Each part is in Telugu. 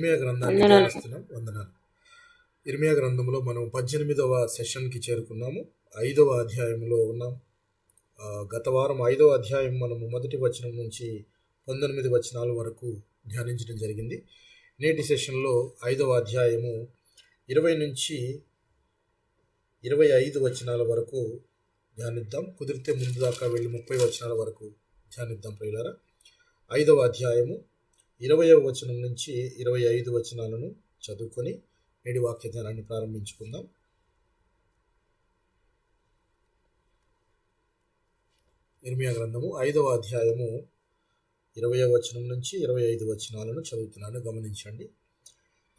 ఇర్మియా గ్రంథాన్ని ధ్యానిస్తున్నాం. వందనాలు. ఇర్మియా గ్రంథంలో మనం 18వ సెషన్కి చేరుకున్నాము. 5వ అధ్యాయంలో ఉన్నాం. గత వారం 5వ అధ్యాయం మనము మొదటి వచనం నుంచి 19 వచనాల వరకు ధ్యానించడం జరిగింది. నేటి సెషన్లో 5వ అధ్యాయము 20 నుంచి 25 వచనాల వరకు ధ్యానిద్దాం. కుదిరితే ముందు దాకా వెళ్ళి 30 వచనాల వరకు ధ్యానిద్దాం ప్రియులారా. 5వ అధ్యాయము 20వ వచనం నుంచి 25 వచనాలను చదువుకొని నేటి వాక్య ధ్యానాన్ని ప్రారంభించుకుందాం. ఇర్మియా గ్రంథము 5వ అధ్యాయము 20వ వచనం నుంచి 25 వచనాలను చదువుతున్నాను, గమనించండి.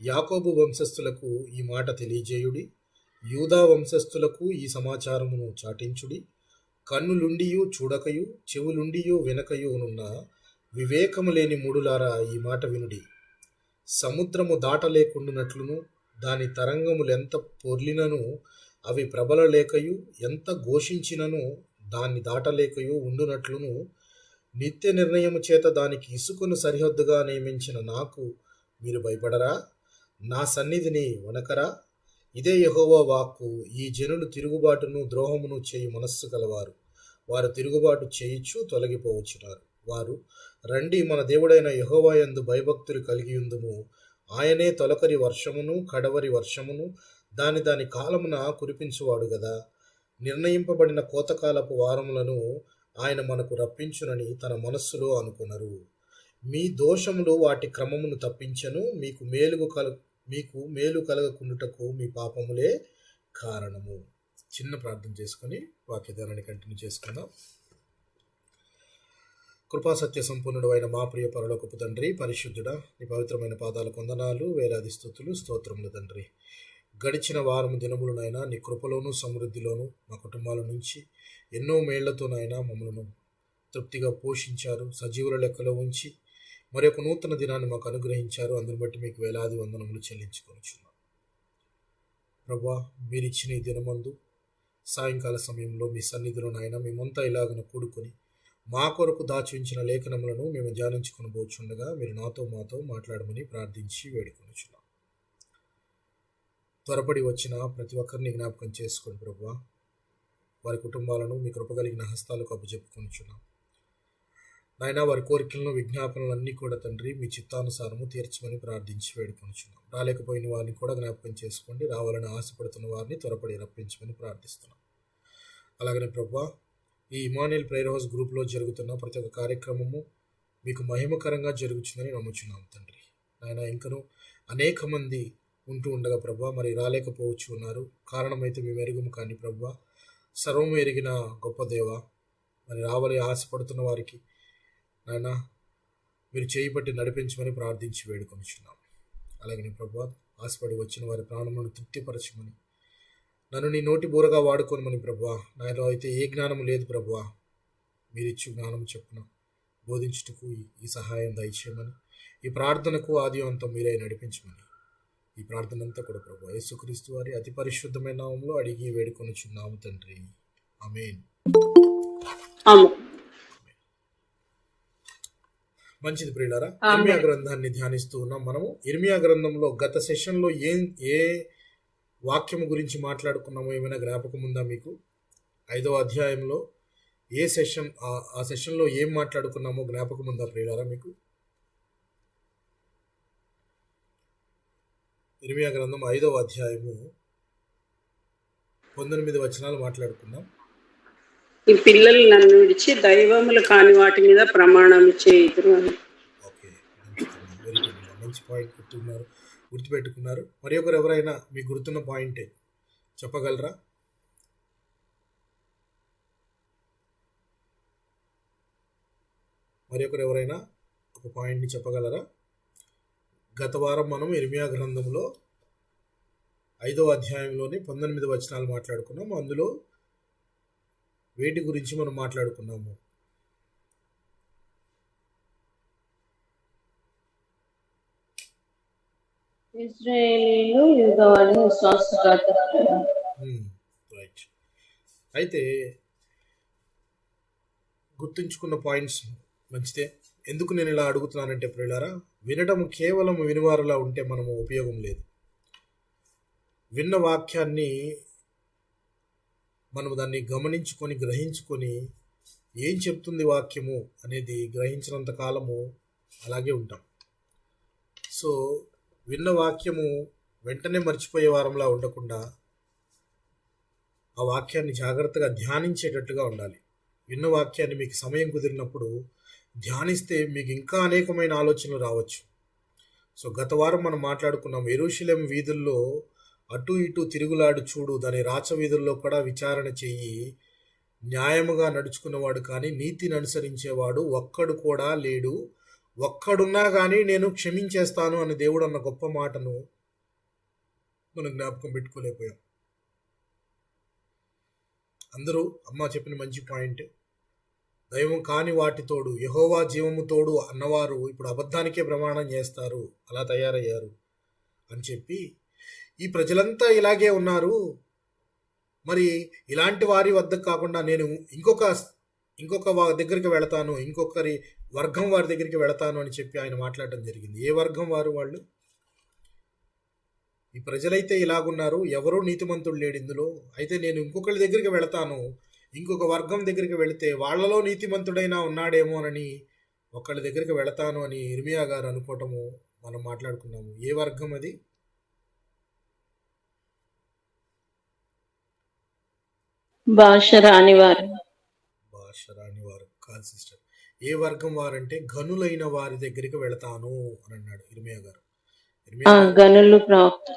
యాకోబు వంశస్థులకు ఈ మాట తెలియజేయుడి, యూదా వంశస్థులకు ఈ సమాచారమును చాటించుడి. కన్నులుండియు చూడకయు, చెవులుండియు వినకయు నున్న వివేకము లేని మూడులారా ఈ మాట వినుడి. సముద్రము దాటలేకుండునట్లును, దాని తరంగములెంత పొర్లినను అవి ప్రబలలేకయు, ఎంత ఘోషించినను దాన్ని దాటలేకయు ఉండునట్లును, నిత్య నిర్ణయము చేత దానికి ఇసుకను సరిహద్దుగా నియమించిన నాకు మీరు భయపడరా? నా సన్నిధిని వనకరా? ఇదే యెహోవా వాక్కు. ఈ జనులు తిరుగుబాటును ద్రోహమును చేయు మనస్సు గలవారు. వారు తిరుగుబాటు చేయిచు తొలగిపోవచ్చున్నారు. వారు, రండి, మన దేవుడైన యెహోవా యందు భయభక్తులు కలిగియుందుము. ఆయనే తొలకరి వర్షమును కడవరి వర్షమును దాని దాని కాలమున కురిపించువాడు గదా. నిర్ణయింపబడిన కోతకాలపు వారములను ఆయన మనకు రప్పించునని తన మనస్సులో అనుకున్నారు. మీ దోషములు వాటి క్రమమును తప్పించెను. మీకు మేలు కలగకుండుటకు మీ పాపములే కారణము. చిన్న ప్రార్థన చేసుకొని వాక్యదానాన్ని కంటిన్యూ చేసుకుందాం. కృపాసత్య సంపూర్ణుడు అయిన మా ప్రియ పరలోకపు తండ్రి, పరిశుద్ధుడా, నీ పవిత్రమైన పాదాలకు వందనాలు, వేలాది స్తుతులు, స్తోత్రములు తండ్రి. గడిచిన వారము దినములనైనా నీ కృపలోను సమృద్ధిలోను మా కుటుంబాల నుంచి ఎన్నో మేళ్లతోనైనా మమ్మల్ని తృప్తిగా పోషించారు. సజీవుల లెక్కలో ఉంచి మరొక నూతన దినాన్ని మాకు అనుగ్రహించారు. అందుని బట్టి మీకు వేలాది వందనములు చెల్లించుకొనుచున్నాం. ప్రభా, మీరిచ్చిన ఈ దినమందు సాయంకాల సమయంలో మీ సన్నిధిలోనైనా మేమంతా ఇలాగన కూడుకొని మా కొరకు దాచి ఉంచిన లేఖనములను మేము ధ్యానించుకుని పోచుండగా మీరు మాతో మాట్లాడమని ప్రార్థించి వేడుకొనుచున్నాం. త్వరపడి వచ్చిన ప్రతి ఒక్కరిని జ్ఞాపకం చేసుకోండి ప్రభువా. వారి కుటుంబాలను మీ కృపగలిగిన హస్తాలకు అప్పచెప్పుకొనుచున్నాం. నాయనా, వారి కోరికలను విజ్ఞాపనలు అన్నీ కూడా తండ్రి మీ చిత్తానుసారము తీర్చమని ప్రార్థించి వేడుకొనుచున్నాం. రాలేకపోయిన వారిని కూడా జ్ఞాపకం చేసుకోండి. రావాలని ఆశపడుతున్న వారిని త్వరపడి రప్పించమని ప్రార్థిస్తున్నాం. అలాగనే ప్రభువా, ఈ ఇమానుయేల్ ప్రేయర్ హౌస్ గ్రూప్లో జరుగుతున్న ప్రతి ఒక్క కార్యక్రమము మీకు మహిమకరంగా జరుగుతుందని నమ్ముచున్నాం తండ్రి. నాయన, ఇంకను అనేక మంది ఉంటూ ఉండగా ప్రభా మరి రాలేకపోవచ్చు ఉన్నారు. కారణమైతే మేము ఎరుగుము, కానీ ప్రభా సర్వము ఎరిగిన గొప్ప దేవ, మరి రావాలి ఆశపడుతున్న వారికి నాయన మీరు చేయబట్టి నడిపించమని ప్రార్థించి వేడుకొనిచున్నాం. అలాగనే ప్రభా, ఆశపడి వచ్చిన వారి ప్రాణములను తృప్తిపరచమని, నన్ను నీ నోటి బూరగా వాడుకోనమని ప్రభా. నాయనలో అయితే ఏ జ్ఞానము లేదు ప్రభా. మీరిచ్చు జ్ఞానం చెప్పున బోధించుటకు ఈ సహాయం దయచేయమని, ఈ ప్రార్థనకు ఆది అంతం మీరే నడిపించమని, ఈ ప్రార్థన అంతా కూడా ప్రభా యేసుక్రీస్తు వారి అతి పరిశుద్ధమైన నామములో అడిగి వేడుకొనుచున్నాము తండ్రి. ఆమేన్. మంచిది ప్రియులారా, ఇర్మియా గ్రంథాన్ని ధ్యానిస్తూ ఉన్నాం మనము. ఇర్మియా గ్రంథంలో గత సెషన్లో ఏ వాక్యము గురించి మాట్లాడుకున్నామో ఏమైనా జ్ఞాపకం ఉందా మీకు? 5వ అధ్యాయంలో ఏ సెషన్, ఆ సెషన్లో ఏం మాట్లాడుకున్నామో జ్ఞాపకం ఉందా ప్రియులారా మీకు? ఇర్మియా గ్రంథం 5వ అధ్యాయము 19 వచనాలు మాట్లాడుకున్నాం. ఈ పిల్లలు నన్ను విడిచి దైవములు కాని వాటి మీద ప్రమాణం చేయుదురు అని. Okay, very good. మంచి పాయింట్ గుర్తుపెట్టుకున్నారు. మరి ఒకరు ఎవరైనా మీకు గుర్తున్న పాయింటే చెప్పగలరా? మరి ఒకరు ఎవరైనా ఒక పాయింట్ని చెప్పగలరా? గత వారం మనం ఇర్మియా గ్రంథంలో 5వ అధ్యాయంలోని 19 వచనాలు మాట్లాడుకున్నాము. అందులో వేటి గురించి మనం మాట్లాడుకున్నాము? ఇశ్రాయేలీయులు యూదావారిని విశ్వాసఘాతకులు. రైట్. అయితే గుర్తుంచుకున్న పాయింట్స్ మంచిదే. ఎందుకు నేను ఇలా అడుగుతున్నానంటే ప్రియులారా, వినడం కేవలం వినివారులా ఉంటే మనము ఉపయోగం లేదు. విన్న వాక్యాన్ని మనము దాన్ని గమనించుకొని గ్రహించుకొని ఏం చెప్తుంది వాక్యము అనేది గ్రహించినంత కాలము అలాగే ఉంటాం. సో విన్న వాక్యము వెంటనే మర్చిపోయే వారంలా ఉండకుండా ఆ వాక్యాన్ని జాగ్రత్తగా ధ్యానించేటట్టుగా ఉండాలి. విన్న వాక్యాన్ని మీకు సమయం కుదిరినప్పుడు ధ్యానిస్తే మీకు ఇంకా అనేకమైన ఆలోచనలు రావచ్చు. సో గత వారం మనం మాట్లాడుకున్నాం, యెరూషలేము వీధుల్లో అటు ఇటు తిరుగులాడు చూడు, దాని రాచ వీధుల్లో కూడా విచారణ చెయ్యి, న్యాయముగా నడుచుకున్నవాడు కానీ నీతిని అనుసరించేవాడు ఒక్కడు కూడా లేడు, ఒక్కడున్నా కానీ నేను క్షమించేస్తాను అని దేవుడు అన్న గొప్ప మాటను మనం జ్ఞాపకం పెట్టుకోలేకపోయాం. అందరూ అమ్మ చెప్పిన మంచి పాయింట్, దైవం కాని వాటి తోడు యెహోవా జీవము తోడు అన్నవారు ఇప్పుడు అబద్ధానికే ప్రమాణం చేస్తారు, అలా తయారయ్యారు అని చెప్పి ఈ ప్రజలంతా ఇలాగే ఉన్నారు, మరి ఇలాంటి వారి వద్ద కాకుండా నేను ఇంకొక దగ్గరికి వెళతాను, ఇంకొకరి వర్గం వారి దగ్గరికి వెళతాను అని చెప్పి ఆయన మాట్లాడటం జరిగింది. ఏ వర్గం వారు? వాళ్ళు ఈ ప్రజలైతే ఇలాగున్నారు, ఎవరూ నీతిమంతుడు లేడు ఇందులో, అయితే నేను ఇంకొకరి దగ్గరికి వెళతాను, ఇంకొక వర్గం దగ్గరికి వెళితే వాళ్ళలో నీతిమంతుడైనా ఉన్నాడేమోనని ఒకళ్ళ దగ్గరికి వెళతాను అని ఇర్మియా గారు అనుకోవటము మనం మాట్లాడుకున్నాము. ఏ వర్గం అది? భాష రానివారు. భాష రాని వారు కాదు సిస్టర్. ఏ వర్గం వారంటే ఘనులైన వారి దగ్గరికి వెళతాను అని అన్నాడు ఇర్మియా గారు. గనులు ప్రవక్త.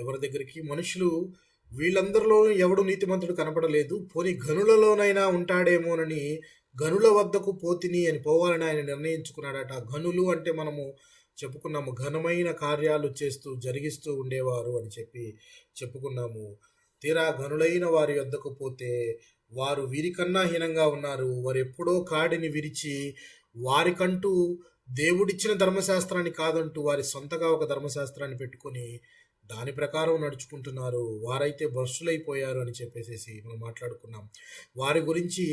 ఎవరి దగ్గరికి? మనుషులు వీళ్ళందరిలోనూ ఎవడు నీతిమంతుడు కనపడలేదు, పోనీ ఘనులలోనైనా ఉంటాడేమోనని గనుల వద్దకు పోతిని అని పోవాలని ఆయన నిర్ణయించుకున్నాడట. ఘనులు అంటే మనము చెప్పుకున్నాము, ఘనమైన కార్యాలు జరిగిస్తూ ఉండేవారు అని చెప్పుకున్నాము. తీరా ఘనులైన వారి వద్దకు పోతే వారు వీరికన్నా హీనంగా ఉన్నారు. వారు ఎప్పుడో కాడిని విరిచి వారికంటూ దేవుడిచ్చిన ధర్మశాస్త్రాన్ని కాదంటూ వారి సొంతగా ఒక ధర్మశాస్త్రాన్ని పెట్టుకొని దాని ప్రకారం నడుచుకుంటున్నారు. వారైతే భ్రష్టులైపోయారు అని చెప్పేసి మనం మాట్లాడుకున్నాం. వారి గురించి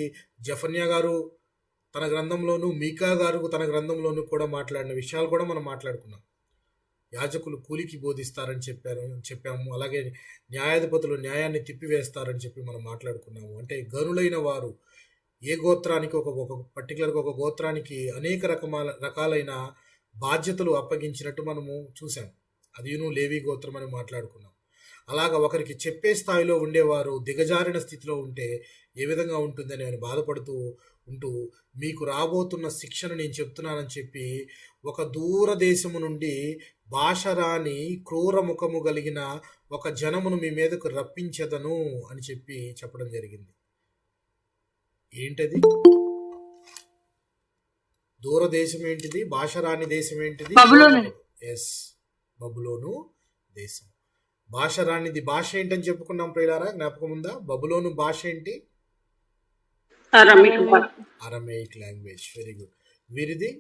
జెఫన్యా గారు తన గ్రంథంలోనూ, మీకా గారు తన గ్రంథంలోనూ కూడా మాట్లాడిన విషయాలు కూడా మనం మాట్లాడుకున్నాం. యాజకులు కూలికి బోధిస్తారని చెప్పాము. అలాగే న్యాయాధిపతులు న్యాయాన్ని తిప్పివేస్తారని చెప్పి మనం మాట్లాడుకున్నాము. అంటే గనులైన వారు ఏ గోత్రానికి ఒక పర్టికులర్గా ఒక గోత్రానికి అనేక రకాలైన బాధ్యతలు అప్పగించినట్టు మనము చూసాం. అదిను లేవి గోత్రం అని మాట్లాడుకున్నాం. అలాగా ఒకరికి చెప్పే స్థాయిలో ఉండేవారు దిగజారిన స్థితిలో ఉంటే ఏ విధంగా ఉంటుందని ఆయన బాధపడుతూ ఉంటూ, మీకు రాబోతున్న శిక్షను నేను చెప్తున్నానని చెప్పి ఒక దూరదేశము నుండి భాష రాని క్రూర ముఖము కలిగిన ఒక జనమును మీ మీదకు రప్పించదను అని చెప్పడం జరిగింది. ఏంటది? దూరదేశం ఏంటిది? భాష రాని దేశం ఏంటిది? ఎస్, బబులోను దేశం. భాష రానిది భాష ఏంటని చెప్పుకున్నాం ప్రియులారా, జ్ఞాపకం ఉందా? బబులోను భాష ఏంటి? Aramaic language. Very good. వీరిది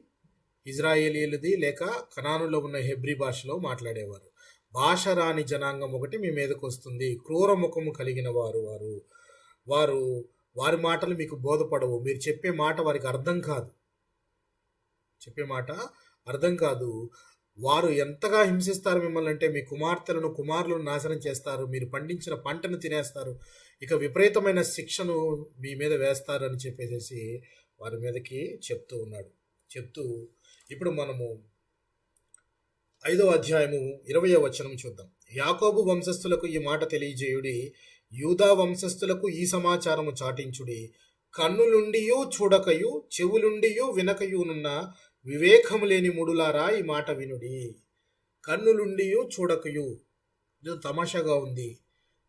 ఇజ్రాయేలీలది లేక కనానులో ఉన్న హెబ్రీ భాషలో మాట్లాడేవారు. భాష రాని జనాంగం ఒకటి మీ మీదకు వస్తుంది, క్రూర ముఖము కలిగిన వారు వారి మాటలు మీకు బోధపడవు. మీరు చెప్పే మాట వారికి అర్థం కాదు. వారు ఎంతగా హింసిస్తారు మిమ్మల్ని అంటే, మీ కుమారులను నాశనం చేస్తారు, మీరు పండించిన పంటను తినేస్తారు, ఇక విపరీతమైన శిక్షను మీ మీద వేస్తారు అని చెప్పేసి వారి మీదకి చెప్తూ ఉన్నాడు. ఇప్పుడు మనము 5వ అధ్యాయము 20వ వచనం చూద్దాం. యాకోబు వంశస్థులకు ఈ మాట తెలియజేయుడి, యూదా వంశస్థులకు ఈ సమాచారము చాటించుడి. కన్నులుండియు చూడకయు, చెవులుండియు వినకయునున్న వివేకము లేని మూడులారా ఈ మాట వినుడి. కన్నులుండియు చూడకయు, ఇది తమాషాగా ఉంది.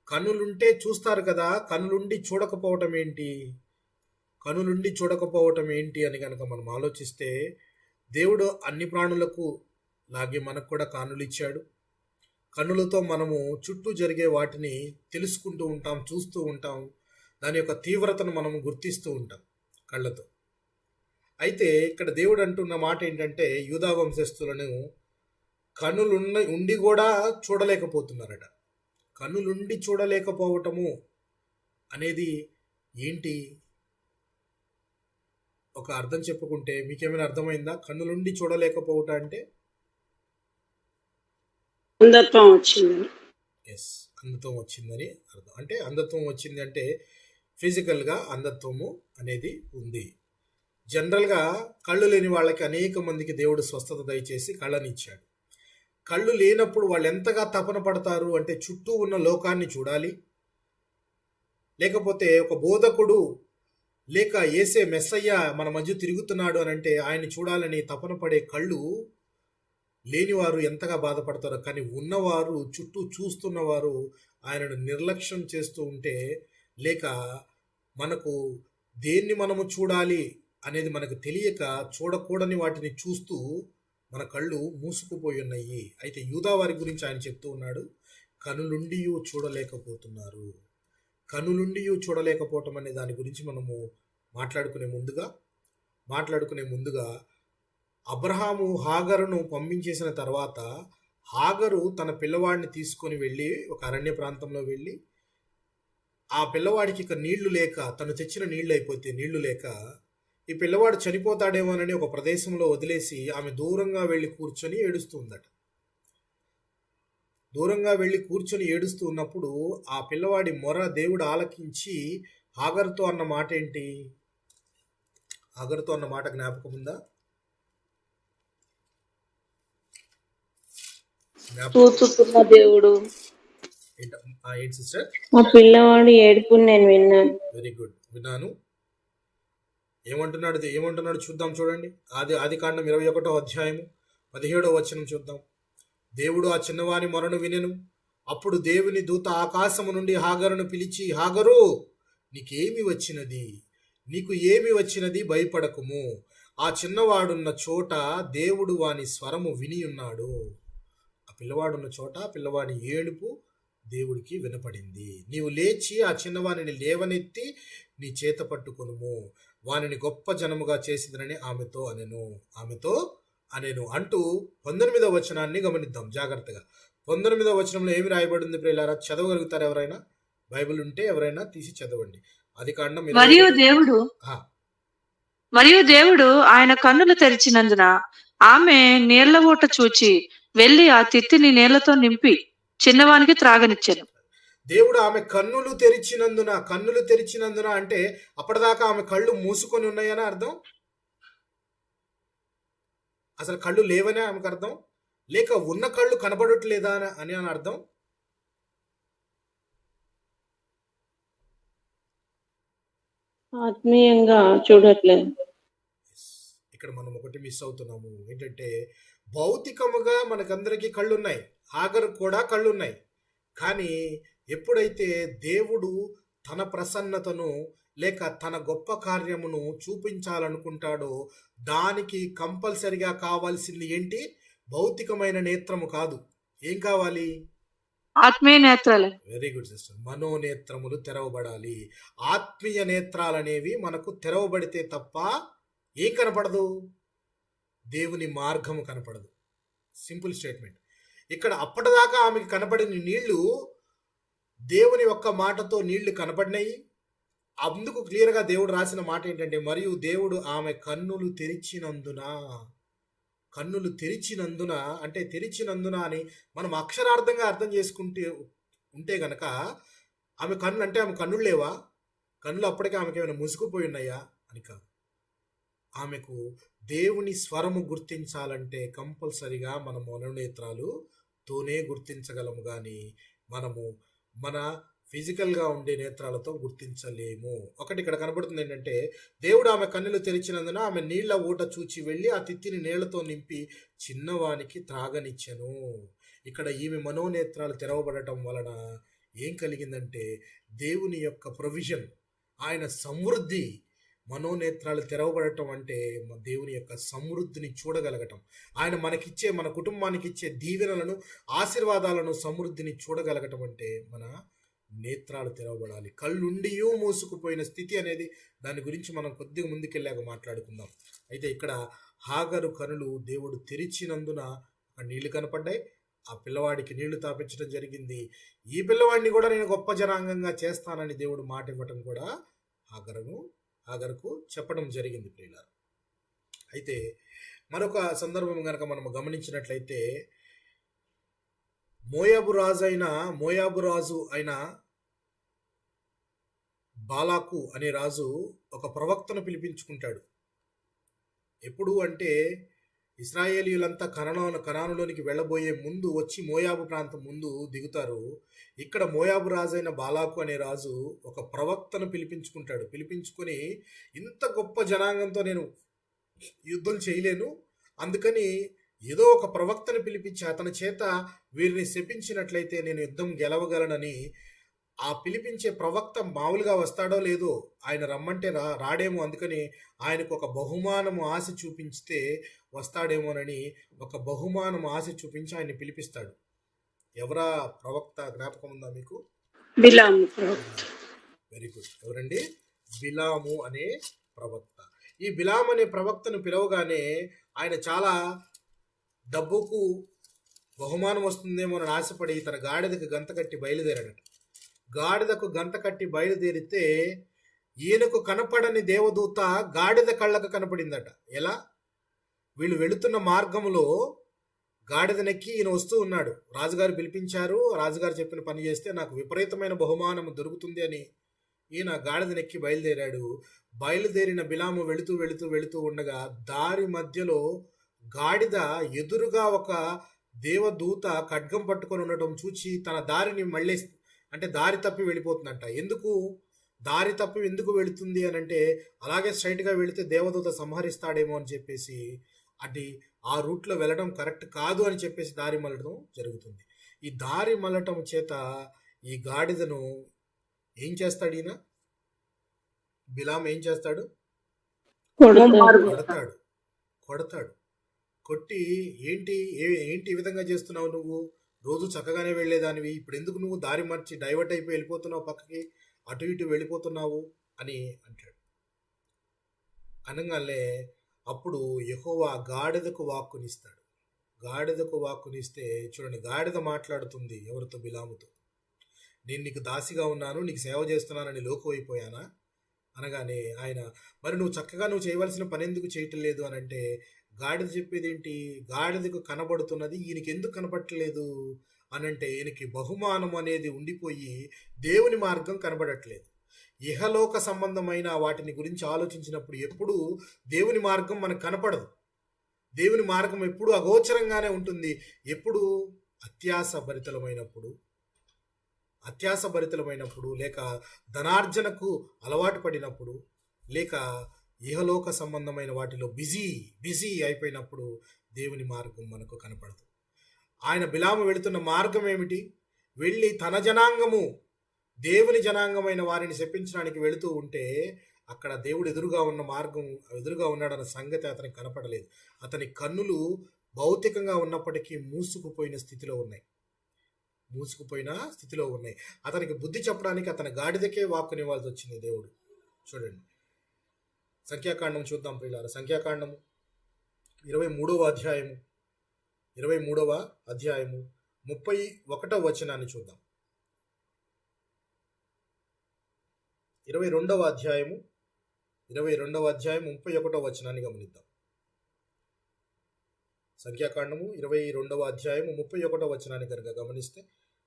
కన్నులుంటే చూస్తారు కదా, కన్నులుండి చూడకపోవటం ఏంటి అని కనుక మనం ఆలోచిస్తే, దేవుడు అన్ని ప్రాణులకు లాగే మనకు కూడా కన్నులు ఇచ్చాడు. కన్నులతో మనము చుట్టూ జరిగే వాటిని తెలుసుకుంటూ ఉంటాం, చూస్తూ ఉంటాం, దాని యొక్క తీవ్రతను మనము గుర్తిస్తూ ఉంటాం కళ్ళతో. అయితే ఇక్కడ దేవుడు అంటున్న మాట ఏంటంటే, యూదా వంశస్థులను కన్నులు ఉండి కూడా చూడలేకపోతున్నారట. కన్నులుండి చూడలేకపోవటము అనేది ఏంటి? ఒక అర్థం చెప్పుకుంటే మీకేమైనా అర్థమైందా? కన్నులుండి చూడలేకపోవట అంటే అంధత్వం వచ్చిందని. ఎస్, అంధత్వం వచ్చిందని అర్థం. అంటే అంధత్వం వచ్చింది అంటే ఫిజికల్గా అంధత్వము అనేది ఉంది. జనరల్గా కళ్ళు లేని వాళ్ళకి అనేక మందికి దేవుడు స్వస్థత దయచేసి కళ్ళనిచ్చాడు. కళ్ళు లేనప్పుడు వాళ్ళు ఎంతగా తపన పడతారు అంటే చుట్టూ ఉన్న లోకాన్ని చూడాలి, లేకపోతే ఒక బోధకుడు లేక ఏసే మెస్సయ్య మన మధ్య తిరుగుతున్నాడు అని అంటే ఆయన చూడాలని తపన పడే కళ్ళు లేనివారు ఎంతగా బాధపడతారో. కానీ ఉన్నవారు, చుట్టూ చూస్తున్నవారు ఆయనను నిర్లక్ష్యం చేస్తూ ఉంటే, లేక మనకు దేన్ని మనము చూడాలి అనేది మనకు తెలియక చూడకూడని వాటిని చూస్తూ మన కళ్ళు మూసుకుపోయి ఉన్నాయి. అయితే యూదా వారి గురించి ఆయన చెప్తూ ఉన్నాడు, కనులుండి చూడలేకపోతున్నారు. కనులుండి చూడలేకపోవటం అనే దాని గురించి మనము మాట్లాడుకునే ముందుగా అబ్రహాము హాగరును పంపించేసిన తర్వాత హాగరు తన పిల్లవాడిని తీసుకొని వెళ్ళి ఒక అరణ్య ప్రాంతంలో వెళ్ళి ఆ పిల్లవాడికి ఇక నీళ్లు లేక, తను తెచ్చిన నీళ్లు అయిపోతే నీళ్లు లేక ఈ పిల్లవాడు చనిపోతాడేమోనని ఒక ప్రదేశంలో వదిలేసి ఆమె దూరంగా వెళ్ళి కూర్చొని ఏడుస్తూ ఉందట. దూరంగా వెళ్ళి కూర్చొని ఏడుస్తూ ఉన్నప్పుడు ఆ పిల్లవాడి మొర దేవుడు ఆలకించి హాగరుతో అన్న మాట ఏంటి? హాగరుతో అన్న మాట జ్ఞాపకం ఉందా? చూచుకున్న దేవుడు ఏంటి సిస్టర్? మా పిల్లవాడు ఏడుపు నేను విన్నాను. వెరీ గుడ్, విన్నాను. ఏమంటున్నాడు చూద్దాం. చూడండి, ఆది కాండం 21వ అధ్యాయము 17వ వచనం చూద్దాం. దేవుడు ఆ చిన్నవాని మొరను వినెను. అప్పుడు దేవుని దూత ఆకాశము నుండి హాగరును పిలిచి, హాగరు, నీకు ఏమి వచ్చినది? భయపడకుము. ఆ చిన్నవాడున్న చోట దేవుడు వాని స్వరము విని ఉన్నాడు. ఆ పిల్లవాడున్న చోట పిల్లవాడి ఏడుపు దేవుడికి వినపడింది. నీవు లేచి ఆ చిన్నవానిని లేవనెత్తి నీ చేత పట్టుకొనుము, వానిని గొప్ప జనముగా చేసిదనని ఆమెతో అనెను అంటూ 19వ వచనాన్ని గమనిద్దాం జాగ్రత్తగా. 19వ వచనంలో ఏమి రాయబడింది ప్రియులారా? చదవగలుగుతారు ఎవరైనా? బైబిల్ ఉంటే ఎవరైనా తీసి చదవండి. అది కాండం మరియు దేవుడు ఆయన కన్నులు తెరిచినందున ఆమె నీళ్ల ఊట చూచి వెళ్లి ఆ తిత్తిని నీళ్లతో నింపి చిన్నవానికి త్రాగనిచ్చాను. దేవుడు ఆమె కన్నులు తెరిచినందున అంటే అప్పటిదాకా ఆమె కళ్ళు మూసుకొని ఉన్నాయని అర్థం. అసలు కళ్ళు లేవనే ఆమెకు అర్థం, లేక ఉన్న కళ్ళు కనబడట్లేదా అని అర్థం. ఆత్మీయంగా చూడట్లేదు. ఇక్కడ మనం ఒకటి మిస్ అవుతున్నాము. ఏంటంటే భౌతికముగా మనకందరికీ కళ్ళున్నాయి, హాగరు కూడా కళ్ళున్నాయి. కానీ ఎప్పుడైతే దేవుడు తన ప్రసన్నతను లేక తన గొప్ప కార్యమును చూపించాలనుకుంటాడో దానికి కంపల్సరిగా కావాల్సింది ఏంటి? భౌతికమైన నేత్రము కాదు. ఏం కావాలి? ఆత్మీయ నేత్రాలు. Very good sister. మనోనేత్రములు తెరవబడాలి. ఆత్మీయ నేత్రాలనేవి మనకు తెరవబడితే తప్ప ఏం కనపడదు? దేవుని మార్గము కనపడదు. Simple statement. ఇక్కడ అప్పటిదాకా ఆమెకి కనపడిన నీళ్లు దేవుని ఒక్క మాటతో నీళ్లు కనపడినాయి. అందుకు క్లియర్గా దేవుడు రాసిన మాట ఏంటంటే, మరియు దేవుడు ఆమె కన్నులు తెరిచినందున అంటే తెరిచినందున అని మనం అక్షరార్థంగా అర్థం ఉంటే గనక ఆమె కన్నులు అంటే ఆమె కన్నులు లేవా? కన్నులు అప్పటికే ఆమెకి ఏమైనా ముసుగుపోయి ఉన్నాయా అని కాదు. ఆమెకు దేవుని స్వరము గుర్తించాలంటే కంపల్సరిగా మన మనోనేత్రాలతోనే గుర్తించగలము, కానీ మనము మన ఫిజికల్గా ఉండే నేత్రాలతో గుర్తించలేము. ఒకటి ఇక్కడ కనబడుతుంది ఏంటంటే, దేవుడు ఆమె కన్నులు తెరిచినందున ఆమె నీళ్ల ఊట చూచి వెళ్ళి ఆ తిత్తిని నీళ్లతో నింపి చిన్నవానికి త్రాగనిచ్చెను. ఇక్కడ ఈమె మనోనేత్రాలు తెరవబడటం వలన ఏం కలిగిందంటే దేవుని యొక్క ప్రొవిజన్, ఆయన సమృద్ధి. మనోనేత్రాలు తెరవబడటం అంటే దేవుని యొక్క సమృద్ధిని చూడగలగటం, ఆయన మనకిచ్చే, మన కుటుంబానికి ఇచ్చే దీవెనలను, ఆశీర్వాదాలను, సమృద్ధిని చూడగలగటం అంటే మన నేత్రాలు తెరవబడాలి. కళ్ళుండి మూసుకుపోయిన స్థితి అనేది, దాని గురించి మనం కొద్దిగా ముందుకెళ్ళాక మాట్లాడుకుందాం. అయితే ఇక్కడ హాగరు కనులు దేవుడు తెరిచినందున నీళ్లు కనపడ్డాయి. ఆ పిల్లవాడికి నీళ్లు తాపించడం జరిగింది. ఈ పిల్లవాడిని కూడా నేను గొప్ప జనాంగంగా చేస్తానని దేవుడు మాట ఇవ్వటం కూడా హాగరును ఆగర్కు చెప్పడం జరిగింది ప్రియులారా. అయితే మరొక సందర్భం కనుక మనం గమనించినట్లయితే మోయాబు రాజు అయిన బాలాకు అనే రాజు ఒక ప్రవక్తను పిలిపించుకుంటాడు. ఎప్పుడు అంటే ఇశ్రాయేలీయులంతా కనానులోనికి వెళ్ళబోయే ముందు వచ్చి మోయాబు ప్రాంతం ముందు దిగుతారు. ఇక్కడ మోయాబు రాజు అయిన బాలాకు అనే రాజు ఒక ప్రవక్తను పిలిపించుకుంటాడు. పిలిపించుకొని, ఇంత గొప్ప జనాంగంతో నేను యుద్ధం చేయలేను, అందుకని ఏదో ఒక ప్రవక్తను పిలిపించి అతని చేత వీరిని శపించినట్లయితే నేను యుద్ధం గెలవగలనని. ఆ పిలిపించే ప్రవక్త మామూలుగా వస్తాడో లేదో, ఆయన రమ్మంటే రాడేమో, అందుకని ఆయనకు ఒక బహుమానము ఆశ చూపించితే వస్తాడేమోనని ఒక బహుమానం ఆశ చూపించి ఆయన్ని పిలిపిస్తాడు. ఎవరా ప్రవక్త జ్ఞాపకం ఉందా మీకు? బిలాము. Very good. ఎవరండి? బిలాము అనే ప్రవక్త. ఈ బిలాము అనే ప్రవక్తను పిలవగానే ఆయన చాలా డబ్బుకు బహుమానం వస్తుందేమో అని ఆశపడి తన గాడిదకు గంత కట్టి బయలుదేరాడట. గాడిదకు గంత కట్టి బయలుదేరితే ఈయనకు కనపడని దేవదూత గాడిద కళ్ళకు కనపడిందట. ఎలా? వీళ్ళు వెళుతున్న మార్గంలో గాడిదనెక్కి ఈయన వస్తూ ఉన్నాడు. రాజుగారు పిలిపించారు, రాజుగారు చెప్పిన పని చేస్తే నాకు విపరీతమైన బహుమానం దొరుకుతుంది అని ఈయన గాడిదనెక్కి బయలుదేరాడు. బయలుదేరిన బిలాము వెళుతూ వెళుతూ వెళుతూ ఉండగా దారి మధ్యలో గాడిద ఎదురుగా ఒక దేవదూత ఖడ్గం పట్టుకొని ఉండటం చూచి తన దారిని మళ్ళీ అంటే దారి తప్పి వెళ్ళిపోతుందంట. దారి తప్పి ఎందుకు వెళుతుంది అని అంటే, అలాగే స్ట్రైట్గా వెళితే దేవదూత సంహరిస్తాడేమో అని చెప్పేసి ఆ రూట్లో వెళ్ళడం కరెక్ట్ కాదు అని చెప్పేసి దారి మళ్ళటం జరుగుతుంది. ఈ దారి మళ్ళటం చేత ఈ గాడిదను ఏం చేస్తాడు ఈయన? బిలాం ఏం చేస్తాడు? కొడతాడు. కొట్టి, ఏంటి ఈ విధంగా చేస్తున్నావు, నువ్వు రోజు చక్కగానే వెళ్ళేదానివి, ఇప్పుడు ఎందుకు నువ్వు దారి మార్చి డైవర్ట్ అయిపోయి వెళ్ళిపోతున్నావు, పక్కకి అటు ఇటు వెళ్ళిపోతున్నావు అని అంటాడు. అనగానే అప్పుడు యెహోవా గాడిదకు వాక్కునిస్తాడు. గాడిదకు వాక్కునిస్తే చూడండి, గాడిద మాట్లాడుతుంది ఎవరితో? బిలాముతో. నేను నీకు దాసిగా ఉన్నాను, నీకు సేవ చేస్తున్నానని లోకువైపోయానా అనగానే ఆయన, మరి నువ్వు చేయవలసిన పని ఎందుకు చేయటం లేదు అని అంటే, గాడిద చెప్పేది ఏంటి? గాడిదకు కనబడుతున్నది ఈయనకి ఎందుకు కనబడట్లేదు అనంటే, ఈయనకి బహుమానం అనేది ఉండిపోయి దేవుని మార్గం కనబడట్లేదు. ఇహలోక సంబంధమైన వాటిని గురించి ఆలోచించినప్పుడు ఎప్పుడు దేవుని మార్గం మనకు కనపడదు. దేవుని మార్గం ఎప్పుడు అగోచరంగానే ఉంటుంది. ఎప్పుడు అత్యాస భరితలమైనప్పుడు, లేక ధనార్జనకు అలవాటు పడినప్పుడు, లేక ఇహలోక సంబంధమైన వాటిలో బిజీ అయిపోయినప్పుడు దేవుని మార్గం మనకు కనపడదు. ఆయన బిలాము వెళుతున్న మార్గం ఏమిటి? వెళ్ళి తన జనాంగము, దేవుని జనాంగమైన వారిని శపించడానికి వెళుతూ ఉంటే అక్కడ దేవుడు ఎదురుగా ఉన్నాడన్న సంగతి అతనికి కనపడలేదు. అతని కన్నులు భౌతికంగా ఉన్నప్పటికీ మూసుకుపోయిన స్థితిలో ఉన్నాయి. అతనికి బుద్ధి చెప్పడానికి అతని గాడిదకే వాక్కునివ్వాల్సి వచ్చింది దేవుడు. చూడండి, సంఖ్యాకాండం చూద్దాం ప్రియులారా. సంఖ్యాకాండము 23వ అధ్యాయము 31వ వచనాన్ని చూద్దాం. 22వ అధ్యాయము 31వ వచనాన్ని గమనిద్దాం. సంఖ్యాకాండము 22వ అధ్యాయము 31వ వచనాన్ని కనుక గమనిస్తే,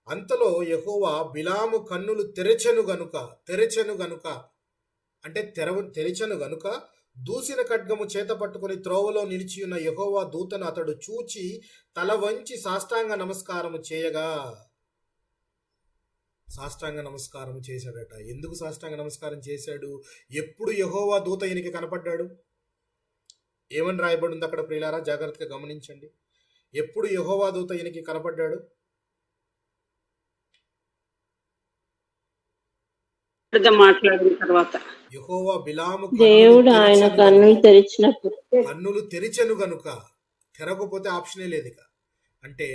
అంతలో యెహోవా బిలాము కన్నులు తెరచెను గనుక అంటే తెరచెను గనుక దూసిన ఖడ్గము చేత పట్టుకుని త్రోవలో నిలిచియున్న యెహోవా దూతను అతడు చూచి తల వంచి సాష్టాంగ నమస్కారము చేయగా, సాష్టాంగ నమస్కారం చేశాడట. ఎందుకు సాష్టాంగ నమస్కారం చేశాడు? ఎప్పుడు యెహోవా దూత ఈయనకి కనపడ్డాడు? ఏమని రాయబడి ఉంది అక్కడ ప్రియులారా? జాగ్రత్తగా గమనించండి. ఎప్పుడు యెహోవా దూత ఈయనకి కనపడ్డాడు? మాట్లాడిన తర్వాత యెహోవా బిలాము దేవుడు ఆయన కన్నులు తెరిచెను గనుక, తెరకపోతే ఆప్షనే లేదు ఇక. అంటే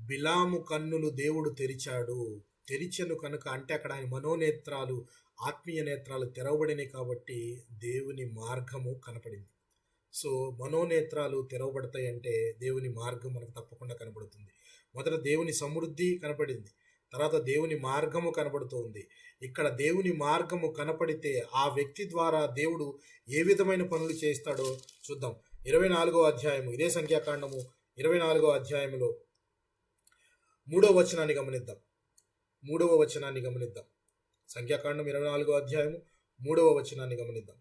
బిలాము కన్నులు దేవుడు తెరిచెను కనుక అంటే అక్కడ ఆయన మనోనేత్రాలు, ఆత్మీయ నేత్రాలు తెరవబడినాయి కాబట్టి దేవుని మార్గము కనపడింది. సో మనోనేత్రాలు తెరవబడతాయి అంటే దేవుని మార్గం మనకు తప్పకుండా కనబడుతుంది. మొదట దేవుని సమృద్ధి కనపడింది, తర్వాత దేవుని మార్గము కనబడుతూ ఉంది. ఇక్కడ దేవుని మార్గము కనపడితే ఆ వ్యక్తి ద్వారా దేవుడు ఏ విధమైన పనులు చేస్తాడో చూద్దాం. 24వ అధ్యాయము, ఇదే సంఖ్యాకాండము 24వ అధ్యాయములో 3వ వచనాన్ని గమనిద్దాం. 3వ వచనాన్ని గమనిద్దాం. సంఖ్యాకాండం 24వ అధ్యాయము 3వ వచనాన్ని గమనిద్దాం.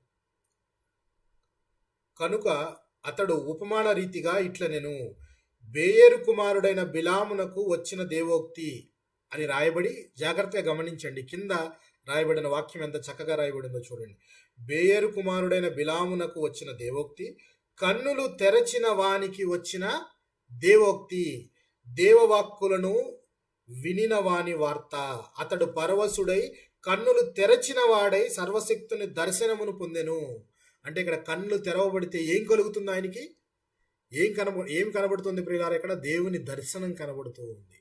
కనుక అతడు ఉపమాన రీతిగా ఇట్లనెను, బేయేరు కుమారుడైన బిలామునకు వచ్చిన దేవోక్తి అని రాయబడి, జాగ్రత్తగా గమనించండి, కింద రాయబడిన వాక్యం ఎంత చక్కగా రాయబడిందో చూడండి. బేయేరు కుమారుడైన బిలామునకు వచ్చిన దేవోక్తి, కన్నులు తెరచిన వానికి వచ్చిన దేవోక్తి, దేవవాక్కులను వినిన వాని వార్త. అతడు పరవశుడై కన్నులు తెరచిన వాడై సర్వశక్తుని దర్శనమును పొందెను. అంటే ఇక్కడ కన్నులు తెరవబడితే ఏం కలుగుతుంది? ఆయనకి ఏం కనబడుతుంది ప్రియులారా? ఇక్కడ దేవుని దర్శనం కనబడుతూ ఉంది,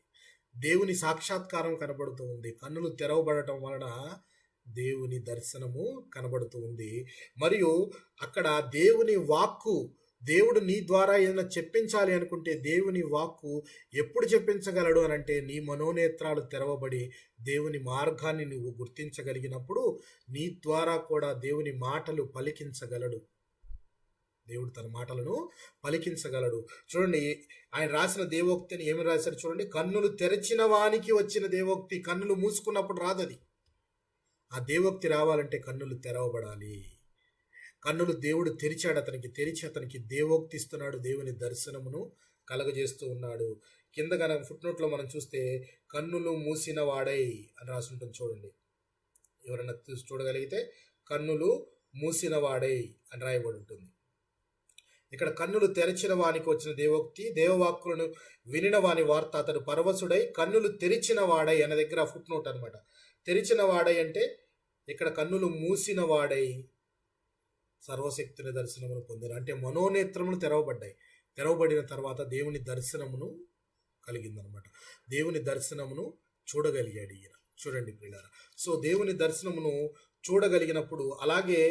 దేవుని సాక్షాత్కారం కనబడుతూ ఉంది. కన్నులు తెరవబడటం వలన దేవుని దర్శనము కనబడుతూ ఉంది. మరియు అక్కడ దేవుని వాక్కు, దేవుడు నీ ద్వారా ఏదైనా చెప్పించాలి అనుకుంటే దేవుని వాక్కు ఎప్పుడు చెప్పించగలడు అని అంటే, నీ మనోనేత్రాలు తెరవబడి దేవుని మార్గాన్ని నువ్వు గుర్తించగలిగినప్పుడు నీ ద్వారా కూడా దేవుని మాటలు పలికించగలడు. దేవుడు తన మాటలను పలికించగలడు. చూడండి, ఆయన రాసిన దేవోక్తిని ఏమి రాశారు చూడండి. కన్నులు తెరచిన వానికి వచ్చిన దేవోక్తి. కన్నులు మూసుకున్నప్పుడు రాదది. ఆ దేవోక్తి రావాలంటే కన్నులు తెరవబడాలి. కన్నులు దేవుడు తెరిచాడు, తెరిచి అతనికి దేవోక్తి ఇస్తున్నాడు, దేవుని దర్శనమును కలగజేస్తూ ఉన్నాడు. కింద కనుక ఫుట్నోట్లో మనం చూస్తే కన్నులు మూసిన వాడై అని రాసి ఉంటుంది చూడండి. ఎవరైనా చూడగలిగితే కన్నులు మూసిన వాడై అని రాయబడి ఉంటుంది. ఇక్కడ కన్నులు తెరిచిన వానికి వచ్చిన దేవోక్తి, దేవవాక్కులను వినిన వాని వార్త. అతడు పరవశుడై కన్నులు తెరిచిన వాడై అన్న దగ్గర ఫుట్నోట్ అనమాట. తెరిచిన వాడై అంటే ఇక్కడ కన్నులు మూసిన వాడై సర్వశక్తుని దర్శనమును పొందారు. అంటే మనోనేత్రములు తెరవబడ్డాయి. తెరవబడిన తర్వాత దేవుని దర్శనమును కలిగిందనమాట. దేవుని దర్శనమును చూడగలిగాడు ఈయన. చూడండి ప్రియులారా, సో దేవుని దర్శనమును చూడగలిగినప్పుడు, అలాగే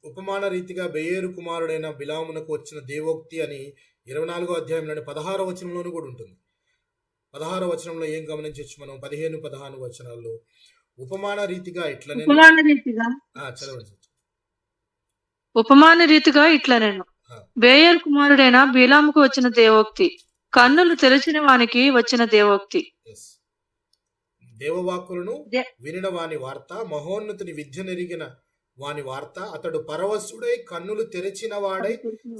ఉపమాన రీతిగా బేయేరు కుమారుడైన బిలామునకు వచ్చిన దేవోక్తి అని 24వ అధ్యాయంలోని 16వ వచనంలోనూ కూడా ఉంటుంది. 16వ వచనంలో ఏం గమనించవచ్చు మనం? 15, 16 వచనాల్లో ఉపమాన రీతిగా ఇట్లనే చదవండి. ఉపమాన రీతిగా ఇట్లనెను, బేయేరు కుమారుడైన బిలాముకు వచ్చిన దేవోక్తి, కన్నులు తెరిచిన వానికి వచ్చిన దేవోక్తి. దేవవాక్కులను వినిన వాని వార్త, మహోన్నతుని విద్య నెరిగిన వాని వార్త. అతడు పరవశుడై కన్నులు తెరిచిన వాడై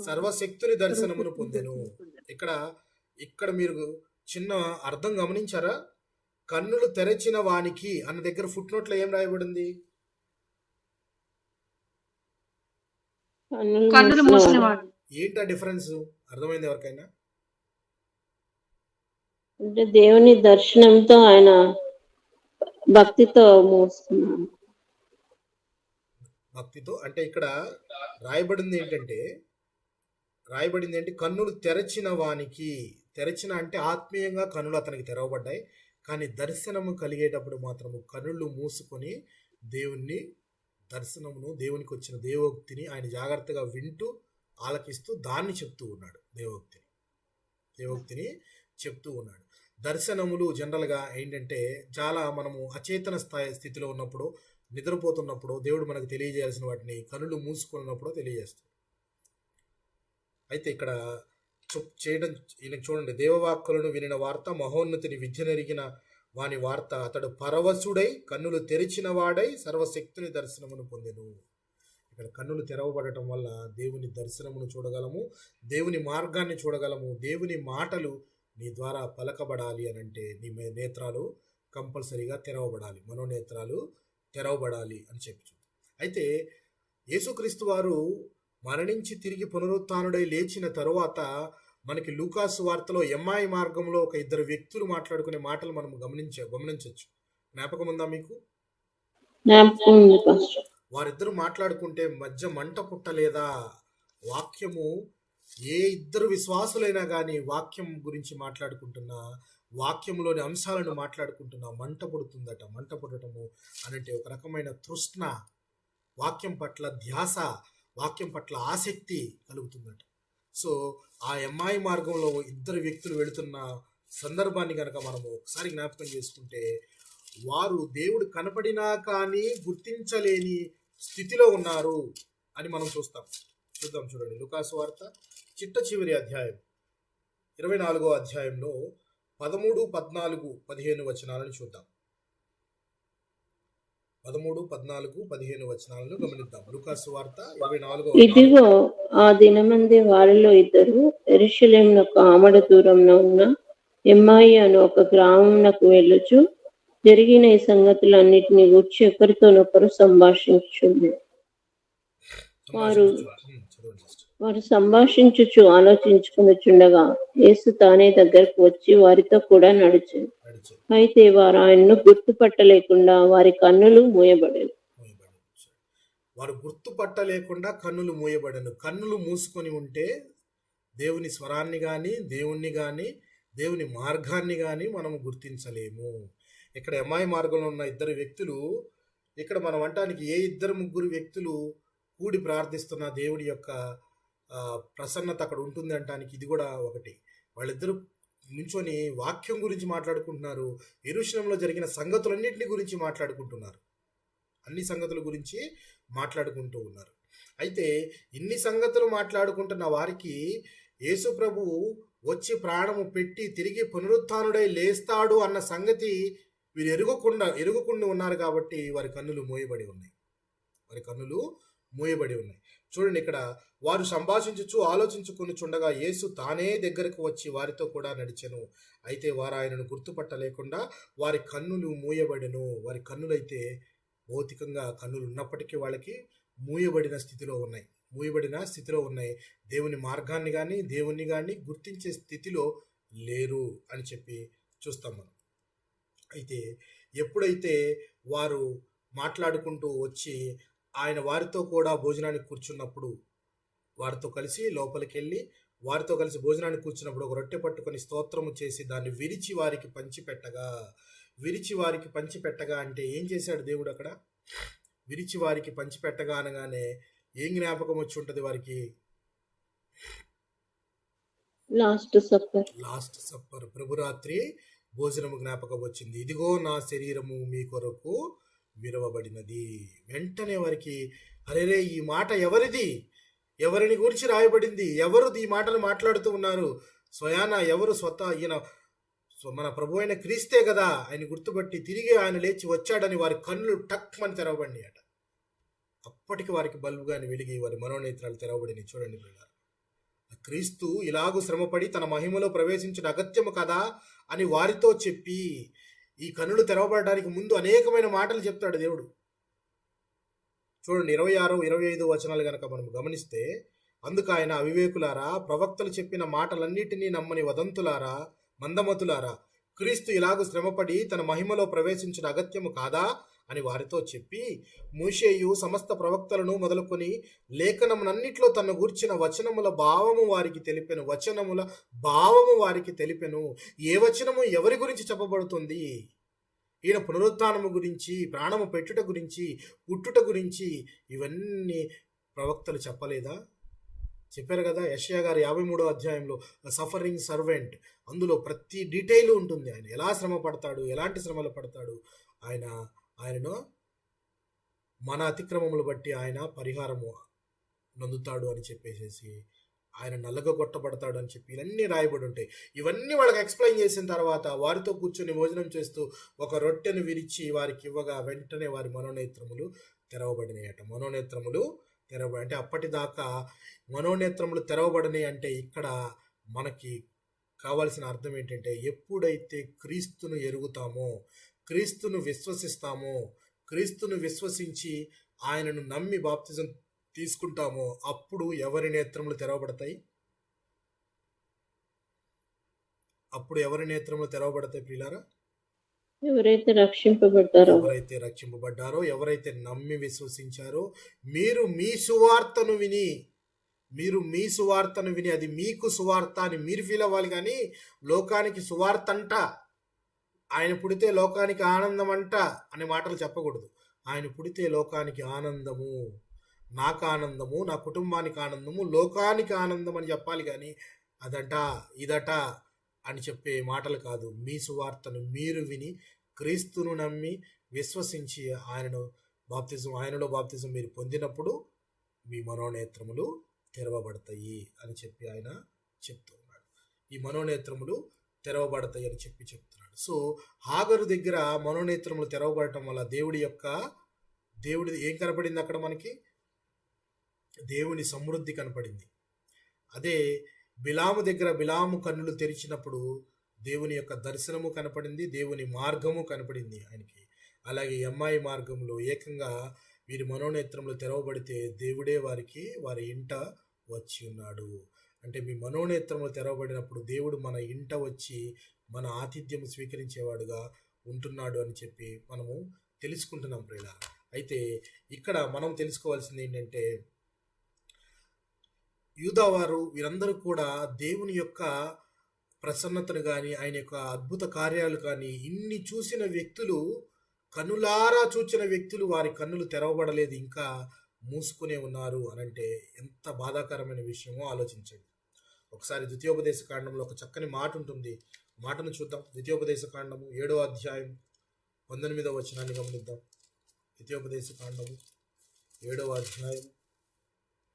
సర్వశక్తుని దర్శనమును పొందెను. ఇక్కడ మీరు చిన్న అర్థం గమనించారా? కన్నులు తెరచిన వానికి అన్న దగ్గర ఫుట్ నోట్లో ఏం రాయబడింది? కన్నులు మూసిన వాడు. ఏంటా డిఫరెన్స్? అర్థమైంది ఎవరికైనా? అంటే దేవుని దర్శనంతో ఆయన భక్తితో మూస్తున్నాడు. భక్తితో అంటే ఇక్కడ రాయబడింది ఏంటంటే కన్నులు తెరచిన వానికి. తెరచిన అంటే ఆత్మీయంగా కన్నులు అతనికి తెరవబడ్డాయి, కానీ దర్శనము కలిగేటప్పుడు మాత్రము కన్నులు మూసుకొని దేవుని దర్శనమును, దేవునికి వచ్చిన దేవోక్తిని ఆయన జాగ్రత్తగా వింటూ ఆలకిస్తూ దాన్ని చెప్తూ ఉన్నాడు. దేవోక్తిని చెప్తూ ఉన్నాడు. దర్శనములు జనరల్గా ఏంటంటే, చాలా మనము అచేతన స్థితిలో ఉన్నప్పుడు, నిద్రపోతున్నప్పుడు దేవుడు మనకు తెలియజేయాల్సిన వాటిని కనులు మూసుకున్నప్పుడు తెలియజేస్తాడు. అయితే ఇక్కడ చేయడం ఈయనకు చూడండి, దేవవాక్కులను వినిన వార్త, మహోన్నతిని విద్య నెరిగిన వాని వార్త. అతడు పరవశుడై కన్నులు తెరిచిన వాడై సర్వశక్తుని దర్శనమును పొందెను. ఇక్కడ కన్నులు తెరవబడటం వల్ల దేవుని దర్శనమును చూడగలము, దేవుని మార్గాన్ని చూడగలము. దేవుని మాటలు నీ ద్వారా పలకబడాలి అని అంటే నీ నేత్రాలు కంపల్సరీగా తెరవబడాలి, మనోనేత్రాలు తెరవబడాలి అని చెప్పి. అయితే యేసుక్రీస్తు వారు మరణించి తిరిగి పునరుత్థానుడై లేచిన తరువాత మనకి లూకాసు వార్తలో ఎమ్మాయి మార్గంలో ఒక ఇద్దరు వ్యక్తులు మాట్లాడుకునే మాటలు మనం గమనించవచ్చు. జ్ఞాపకం ఉందా మీకు? వారిద్దరు మాట్లాడుకుంటే మధ్య మంట పుట్టలేదా? వాక్యము, ఏ ఇద్దరు విశ్వాసులైనా కానీ వాక్యం గురించి మాట్లాడుకుంటున్నా, వాక్యంలోని అంశాలను మాట్లాడుకుంటున్నా మంట పుడుతుందట. మంట పుట్టడము అనంటే ఒక రకమైన తృష్ణ, వాక్యం పట్ల ధ్యాస, వాక్యం పట్ల ఆసక్తి కలుగుతుందట. సో ఆ ఎమ్మాయి మార్గంలో ఇద్దరు వ్యక్తులు వెళుతున్న సందర్భాన్ని కనుక మనము ఒకసారి జ్ఞాపకం చేసుకుంటే, వారు దేవుడు కనపడినా కానీ గుర్తించలేని స్థితిలో ఉన్నారు అని మనం చూద్దాం. చూడండి లూకాసు వార్త చిట్ట చివరి అధ్యాయం 24వ అధ్యాయంలో 13, 14, 15 వచనాలను చూద్దాం. 13, 14, 15 వచనాలను గమనిద్దాం. లూకాసు వార్త 24వ ఇదిగో ఆ దినమంది వారిలో ఇద్దరు యెరూషలేమునకు ఆమడ దూరంలో ఉన్న ఎమ్మాయి అను ఒక గ్రామమునకు వెళ్ళుచు జరిగిన ఈ సంగతులన్నిటిని గూర్చి ఒకరితోనొకరు సంభాషించుచుండెను. వారు సంభాషించుచు ఆలోచించుకొనుచుండగా యేసు తానే దగ్గరకు వచ్చి వారితో కూడా నడిచాడు. అయితే వారు ఆయన్ను గుర్తుపట్టలేకుండా వారి కన్నులు మూయబడేవి. వారు గుర్తుపట్టలేకుండా కన్నులు మూయబడను. కన్నులు మూసుకొని ఉంటే దేవుని స్వరాన్ని కానీ దేవుణ్ణి కానీ దేవుని మార్గాన్ని కానీ మనము గుర్తించలేము. ఇక్కడ ఎమ్మాయి మార్గంలో ఉన్న ఇద్దరు వ్యక్తులు, ఇక్కడ మనం అంటానికి ఏ ఇద్దరు ముగ్గురు వ్యక్తులు కూడి ప్రార్థిస్తున్న దేవుడి యొక్క ప్రసన్నత అక్కడ ఉంటుంది అంటానికి ఇది కూడా ఒకటి. వాళ్ళిద్దరూ నించొని వాక్యం గురించి మాట్లాడుకుంటున్నారు. యెరూషలేములో జరిగిన సంగతులన్నింటినీ గురించి మాట్లాడుకుంటున్నారు. అన్ని సంగతుల గురించి మాట్లాడుకుంటూ ఉన్నారు. అయితే ఇన్ని సంగతులు మాట్లాడుకుంటున్న వారికి యేసు ప్రభువు వచ్చి ప్రాణము పెట్టి తిరిగి పునరుత్థానుడై లేస్తాడు అన్న సంగతి వీరు ఎరుగుకుండా ఉన్నారు. కాబట్టి వారి కన్నులు మూయబడి ఉన్నాయి. చూడండి, ఇక్కడ వారు సంభాషించుచు ఆలోచించుకొనుచుండగా యేసు తానే దగ్గరకు వచ్చి వారితో కూడా నడిచెను. అయితే వారు ఆయనను గుర్తుపట్టలేకుండా వారి కన్నులు మూయబడెను. వారి కన్నులైతే భౌతికంగా కన్నులు ఉన్నప్పటికీ వాళ్ళకి మూయబడిన స్థితిలో ఉన్నాయి. దేవుని మార్గాన్ని కానీ దేవుణ్ణి కానీ గుర్తించే స్థితిలో లేరు అని చెప్పి చూస్తాం మనం. అయితే ఎప్పుడైతే వారు మాట్లాడుకుంటూ వచ్చి ఆయన వారితో కూడా భోజనానికి కూర్చున్నప్పుడు, వారితో కలిసి లోపలికి వెళ్ళి వారితో కలిసి భోజనానికి కూర్చున్నప్పుడు ఒక రొట్టె పట్టుకొని స్తోత్రము చేసి దాన్ని విరిచి వారికి పంచిపెట్టగా అంటే ఏం చేశాడు దేవుడు అక్కడ? విరిచి వారికి పంచిపెట్టగా అనగానే ఏం జ్ఞాపకం వచ్చి ఉంటుంది వారికి? లాస్ట్ సప్పర్ ప్రభురాత్రి భోజనము జ్ఞాపకం వచ్చింది. ఇదిగో నా శరీరము మీ కొరకు విరవబడినది. వెంటనే వారికి అరేరే, ఈ మాట ఎవరిది? ఎవరిని గురించి రాయబడింది? ఎవరు ఈ మాటలు మాట్లాడుతూ ఉన్నారు? స్వయాన ఎవరు? ఈయన మన ప్రభు అయిన క్రీస్తే కదా. ఆయన గుర్తుపట్టి తిరిగి ఆయన లేచి వచ్చాడని వారి కన్నులు టక్మని తెరవబడి అట. అప్పటికి వారికి బల్బు గాని వెలిగి వారి మనోనేత్రాలు తెరవబడిని. చూడండి పిల్లలు, క్రీస్తు ఇలాగూ శ్రమపడి తన మహిమలో ప్రవేశించిన అగత్యము కదా అని వారితో చెప్పి ఈ కన్నులు తెరవబడడానికి ముందు అనేకమైన మాటలు చెప్తాడు దేవుడు. చూడండి 26, 25 వచనాలు కనుక మనం గమనిస్తే, అందుకు ఆయన, అవివేకులారా, ప్రవక్తలు చెప్పిన మాటలన్నిటినీ నమ్మని వదంతులారా, మందమతులారా, క్రీస్తు ఇలాగూ శ్రమపడి తన మహిమలో ప్రవేశించిన అగత్యము కాదా అని వారితో చెప్పి, మోషేయు సమస్త ప్రవక్తలను మొదలుకొని లేఖనమునన్నిట్లో తన గూర్చిన వచనముల భావము వారికి తెలిపెను. ఏ వచనము ఎవరి గురించి చెప్పబడుతుంది? ఈయన పునరుత్థానము గురించి, ప్రాణము పెట్టుట గురించి, పుట్టుట గురించి ఇవన్నీ ప్రవక్తలు చెప్పలేదా? చెప్పారు కదా. యెషయా గారు 53వ అధ్యాయంలో సఫరింగ్ సర్వెంట్, అందులో ప్రతి డీటెయిల్ ఉంటుంది. ఆయన ఎలా శ్రమ పడతాడు, ఎలాంటి శ్రమలు పడతాడు, ఆయనను మన అతిక్రమములు బట్టి ఆయన పరిహారము నందుతాడు అని చెప్పేసి, ఆయన నల్లగొట్టబడతాడు అని చెప్పి ఇవన్నీ రాయబడి ఉంటాయి. ఇవన్నీ వాళ్ళకి ఎక్స్ప్లెయిన్ చేసిన తర్వాత వారితో కూర్చొని భోజనం చేస్తూ ఒక రొట్టెను విరిచి వారికి ఇవ్వగా వెంటనే వారి మనోనేత్రములు తెరవబడినాయట. అంటే అప్పటిదాకా మనోనేత్రములు తెరవబడినాయి అంటే ఇక్కడ మనకి కావాల్సిన అర్థం ఏంటంటే, ఎప్పుడైతే క్రీస్తును ఎరుగుతామో, క్రీస్తును విశ్వసిస్తామో, క్రీస్తును విశ్వసించి ఆయనను నమ్మి బాప్తిజం తీసుకుంటామో అప్పుడు ఎవరి నేత్రములు తెరవబడతాయి? ప్రియులారా? ఎవరైతే రక్షింపబడ్డారో, ఎవరైతే నమ్మి విశ్వసించారో, మీరు మీ సువార్తను విని అది మీకు సువార్త అని మీరు ఫీల్ అవ్వాలి. కానీ లోకానికి సువార్త అంట, ఆయన పుడితే లోకానికి ఆనందం అంట అనే మాటలు చెప్పకూడదు. ఆయన పుడితే లోకానికి ఆనందము, నాకు ఆనందము, నా కుటుంబానికి ఆనందము, లోకానికి ఆనందం అని చెప్పాలి. కానీ అదట ఇదట అని చెప్పే మాటలు కాదు. మీ సువార్తను మీరు విని క్రీస్తును నమ్మి విశ్వసించి ఆయనలో బాప్తిజం మీరు పొందినప్పుడు మీ మనోనేత్రములు తెరవబడతాయి అని చెప్పి ఆయన చెప్తూ ఉన్నాడు. ఈ మనోనేత్రములు తెరవబడతాయి అని చెప్తున్నాడు. సో హాగరు దగ్గర మనోనేత్రములు తెరవబడటం వల్ల దేవుడి ఏం కనపడింది అక్కడ మనకి? దేవుని సమృద్ధి కనపడింది. అదే బిలాము దగ్గర బిలాము కన్నులు తెరిచినప్పుడు దేవుని యొక్క దర్శనము కనపడింది, దేవుని మార్గము కనపడింది ఆయనకి. అలాగే ఈ అమ్మాయి మార్గంలో ఏకంగా వీరి మనోనేత్రములు తెరవబడితే దేవుడే వారి ఇంట వచ్చి ఉన్నాడు. అంటే మీ మనోనేత్రములు తెరవబడినప్పుడు దేవుడు మన ఇంట వచ్చి మన ఆతిథ్యము స్వీకరించేవాడుగా ఉంటున్నాడు అని చెప్పి మనము తెలుసుకుంటున్నాం ప్రియులారా. అయితే ఇక్కడ మనం తెలుసుకోవాల్సింది ఏంటంటే, యూదావారు వీరందరూ కూడా దేవుని యొక్క ప్రసన్నతను కానీ ఆయన యొక్క అద్భుత కార్యాలు కానీ ఇన్ని చూసిన వ్యక్తులు, కన్నులారా చూచిన వ్యక్తులు వారి కన్నులు తెరవబడలేదు, ఇంకా మూసుకునే ఉన్నారు అనంటే ఎంత బాధాకరమైన విషయమో ఆలోచించండి. ఒకసారి ద్వితీయోపదేశ కాండంలో ఒక చక్కని మాట ఉంటుంది, మాటను చూద్దాం. ద్వితీయోపదేశ కాండము 7వ అధ్యాయం 19వ వచనాన్ని గమనిద్దాం. ద్వితీయోపదేశ కాండము 7వ అధ్యాయం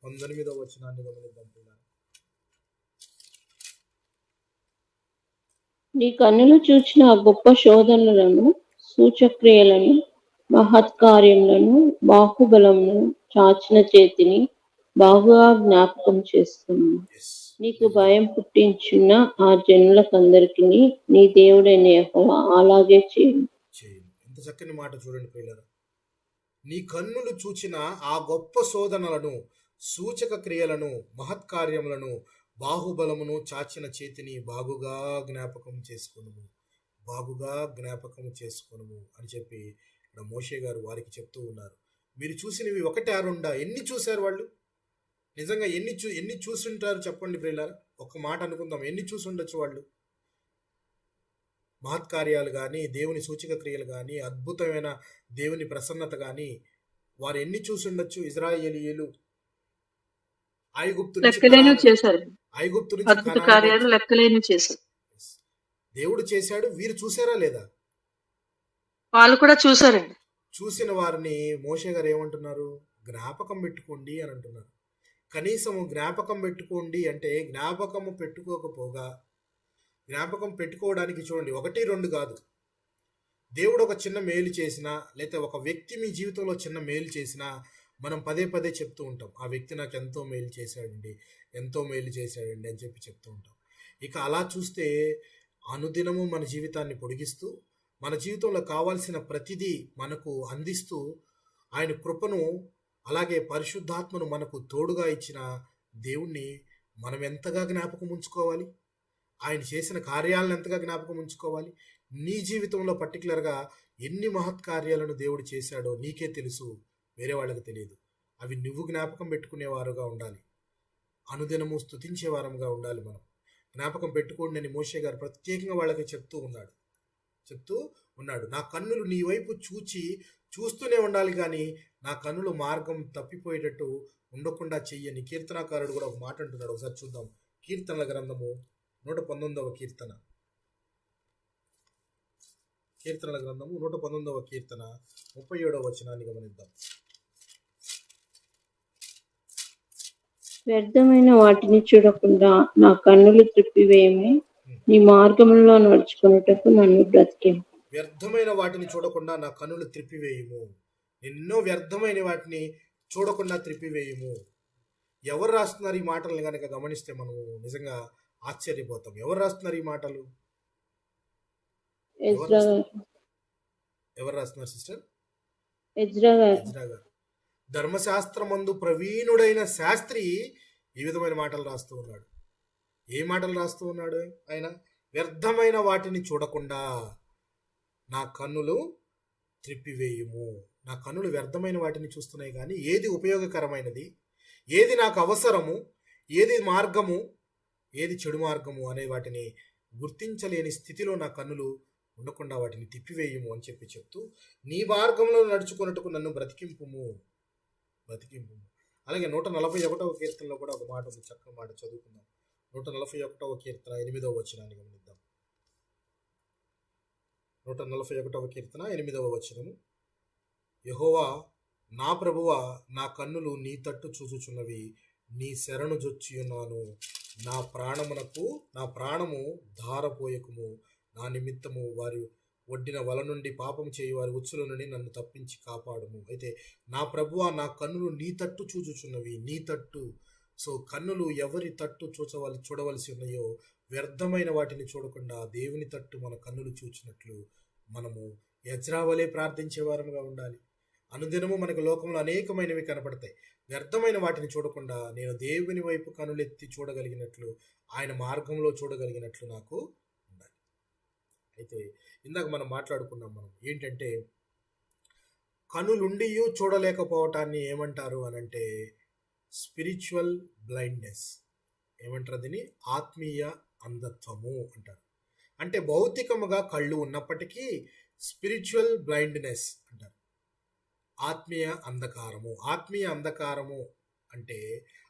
19వ వచనాన్ని గమనిద్దాం. నీ కన్నులు చూచిన ఆ గొప్ప శోధనలను, సూచక్రియలను, మహత్కార్యములను, బాహుబలమును, చాచిన చేతిని బాగుగా జ్ఞాపకం చేసుకున్నాను. నీకు భయం పుట్టించున్న ఆ జనులకందరికీ నీ దేవుడైన యెహోవా అలాగే చేయను. ఎంత చక్కని మాట చూడండి ప్రియులారా. నీ కన్నులు చూచిన ఆ గొప్ప శోధనలను, సూచక క్రియలను, మహత్కార్యములను, బాహుబలమును, చాచిన చేతిని బాగుగా జ్ఞాపకం చేసుకొనుము అని చెప్పి ఇక్కడ మోషే గారు వారికి చెప్తూ ఉన్నారు. మీరు చూసినవి ఒకటే రెండా? ఎన్ని చూశారు వాళ్ళు? నిజంగా ఎన్ని చూసుంటారు చెప్పండి ప్రియులారా. ఒక్క మాట అనుకుందాం, ఎన్ని చూసి ఉండొచ్చు వాళ్ళు? మహత్కార్యాలు కానీ, దేవుని సూచక క్రియలు కానీ, అద్భుతమైన దేవుని ప్రసన్నత కానీ వారు ఎన్ని చూసి ఉండొచ్చు? ఇజ్రాయేలీయులు ఐగుప్తు నుంచి దేవుడు చేశాడు, వీరు చూసారా లేదా? వాళ్ళు కూడా చూసారండి. చూసిన వారిని మోషే గారు ఏమంటున్నారు? జ్ఞాపకం పెట్టుకోండి అని అంటున్నారు. కనీసము జ్ఞాపకం పెట్టుకోండి అంటే జ్ఞాపకము పెట్టుకోకపోగా, జ్ఞాపకం పెట్టుకోవడానికి చూడండి 1, 2 కాదు. దేవుడు ఒక చిన్న మేలు చేసినా, లేకపోతే ఒక వ్యక్తి మీ జీవితంలో చిన్న మేలు చేసినా మనం పదే చెప్తూ ఉంటాం, ఆ వ్యక్తి నాకు ఎంతో మేలు చేశాడండి అని చెప్పి చెప్తూ ఉంటాం. ఇక అలా చూస్తే అనుదినము మన జీవితాన్ని పొడిగిస్తూ, మన జీవితంలో కావాల్సిన ప్రతిదీ మనకు అందిస్తూ, ఆయన కృపను అలాగే పరిశుద్ధాత్మను మనకు తోడుగా ఇచ్చిన దేవుణ్ణి మనం ఎంతగా జ్ఞాపకం ఉంచుకోవాలి? ఆయన చేసిన కార్యాలను ఎంతగా జ్ఞాపకం ఉంచుకోవాలి? నీ జీవితంలో పర్టికులర్గా ఎన్ని మహత్కార్యాలను దేవుడు చేశాడో నీకే తెలుసు, వేరే వాళ్ళకి తెలియదు. అవి నువ్వు జ్ఞాపకం పెట్టుకునేవారుగా ఉండాలి, అనుదినము స్తుతించేవారంగా ఉండాలి. మనం జ్ఞాపకం పెట్టుకోండి అని మోషే గారు ప్రత్యేకంగా వాళ్ళకి చెప్తూ ఉన్నాడు. నా కన్నులు నీ వైపు చూస్తూనే ఉండాలి, కానీ నా కన్నులు మార్గం తప్పిపోయేటట్టు ఉండకుండా చెయ్యని కీర్తనాకారుడు కూడా ఒక మాట అంటున్నాడు. ఒకసారి చూద్దాం. కీర్తనల గ్రంథము 119వ కీర్తన, కీర్తనల గ్రంథము 119వ కీర్తన 37వ వచనాన్ని గమనిద్దాం. వ్యర్థమైన వాటిని చూడకుండా నా కన్నులు త్రిప్పివేయమే, నీ మార్గంలో నడుచుకున్నటకు నన్ను బ్రతికింపు. వ్యర్థమైన వాటిని చూడకుండా నా కన్నులు త్రిప్పివేయము. ఎన్నో వ్యర్థమైన వాటిని చూడకుండా త్రిప్పివేయము. ఎవరు రాస్తున్నారు ఈ మాటలను కనుక గమనిస్తే మనము నిజంగా ఆశ్చర్యపోతాం. ఎవరు రాస్తున్నారు ఈ మాటలు? ఎవరు రాస్తున్నారు సిస్టర్? ఎజ్రా గారు. ధర్మశాస్త్రమందు ప్రవీణుడైన శాస్త్రి ఈ విధమైన మాటలు రాస్తూ ఉన్నాడు. ఏ మాటలు రాస్తూ ఉన్నాడు ఆయన? వ్యర్థమైన వాటిని చూడకుండా నా కన్నులు త్రిప్పివేయుము. నా కన్నులు వ్యర్థమైన వాటిని చూస్తున్నాయి, కానీ ఏది ఉపయోగకరమైనది, ఏది నాకు అవసరము, ఏది మార్గము, ఏది చెడు మార్గము అనే వాటిని గుర్తించలేని స్థితిలో నా కన్నులు ఉండకుండా వాటిని తిప్పివేయము అని చెప్తూ నీ మార్గంలో నడుచుకున్నట్టుకు నన్ను బ్రతికింపుము. అలాగే 141వ కీర్తనలో కూడా ఒక మాట ఉంది, చక్కని మాట చదువుకుందాం. 141వ కీర్తన 8వ వచనాన్ని గమనిద్దాం. 141వ కీర్తన 8వ వచనము. యెహోవా నా ప్రభువా, నా కన్నులు నీ తట్టు చూచుచున్నవి, నీ శరణు జొచ్చియున్నాను. నా ప్రాణము ధారపోయకుము, నా నిమిత్తము వారి ఒడ్డిన వల నుండి, పాపం చేయి వారి ఉచ్చుల నుండి నన్ను తప్పించి కాపాడుము. అయితే నా ప్రభువా, నా కన్నులు నీ తట్టు చూచుచున్నవి. నీ తట్టు. సో కన్నులు ఎవరి తట్టు చూడవలసి ఉన్నాయో, వ్యర్థమైన వాటిని చూడకుండా దేవుని తట్టు మన కన్నులు చూచినట్లు మనము యజ్రావలే ప్రార్థించే వారముగా ఉండాలి. అనుదినము మనకు లోకంలో అనేకమైనవి కనపడతాయి. వ్యర్థమైన వాటిని చూడకుండా నేను దేవుని వైపు కనులెత్తి చూడగలిగినట్లు, ఆయన మార్గంలో చూడగలిగినట్లు నాకు ఉండాలి. అయితే ఇందాక మనం మాట్లాడుకున్నాం, మనం ఏంటంటే కనులుండి చూడలేకపోవటాన్ని ఏమంటారు అనంటే స్పిరిచువల్ బ్లైండ్నెస్. ఏమంటారు దీన్ని? ఆత్మీయ అంధత్వము అంటారు. అంటే భౌతికముగా కళ్ళు ఉన్నప్పటికీ స్పిరిచువల్ బ్లైండ్నెస్ అంటారు. ఆత్మీయ అంధకారము. ఆత్మీయ అంధకారము అంటే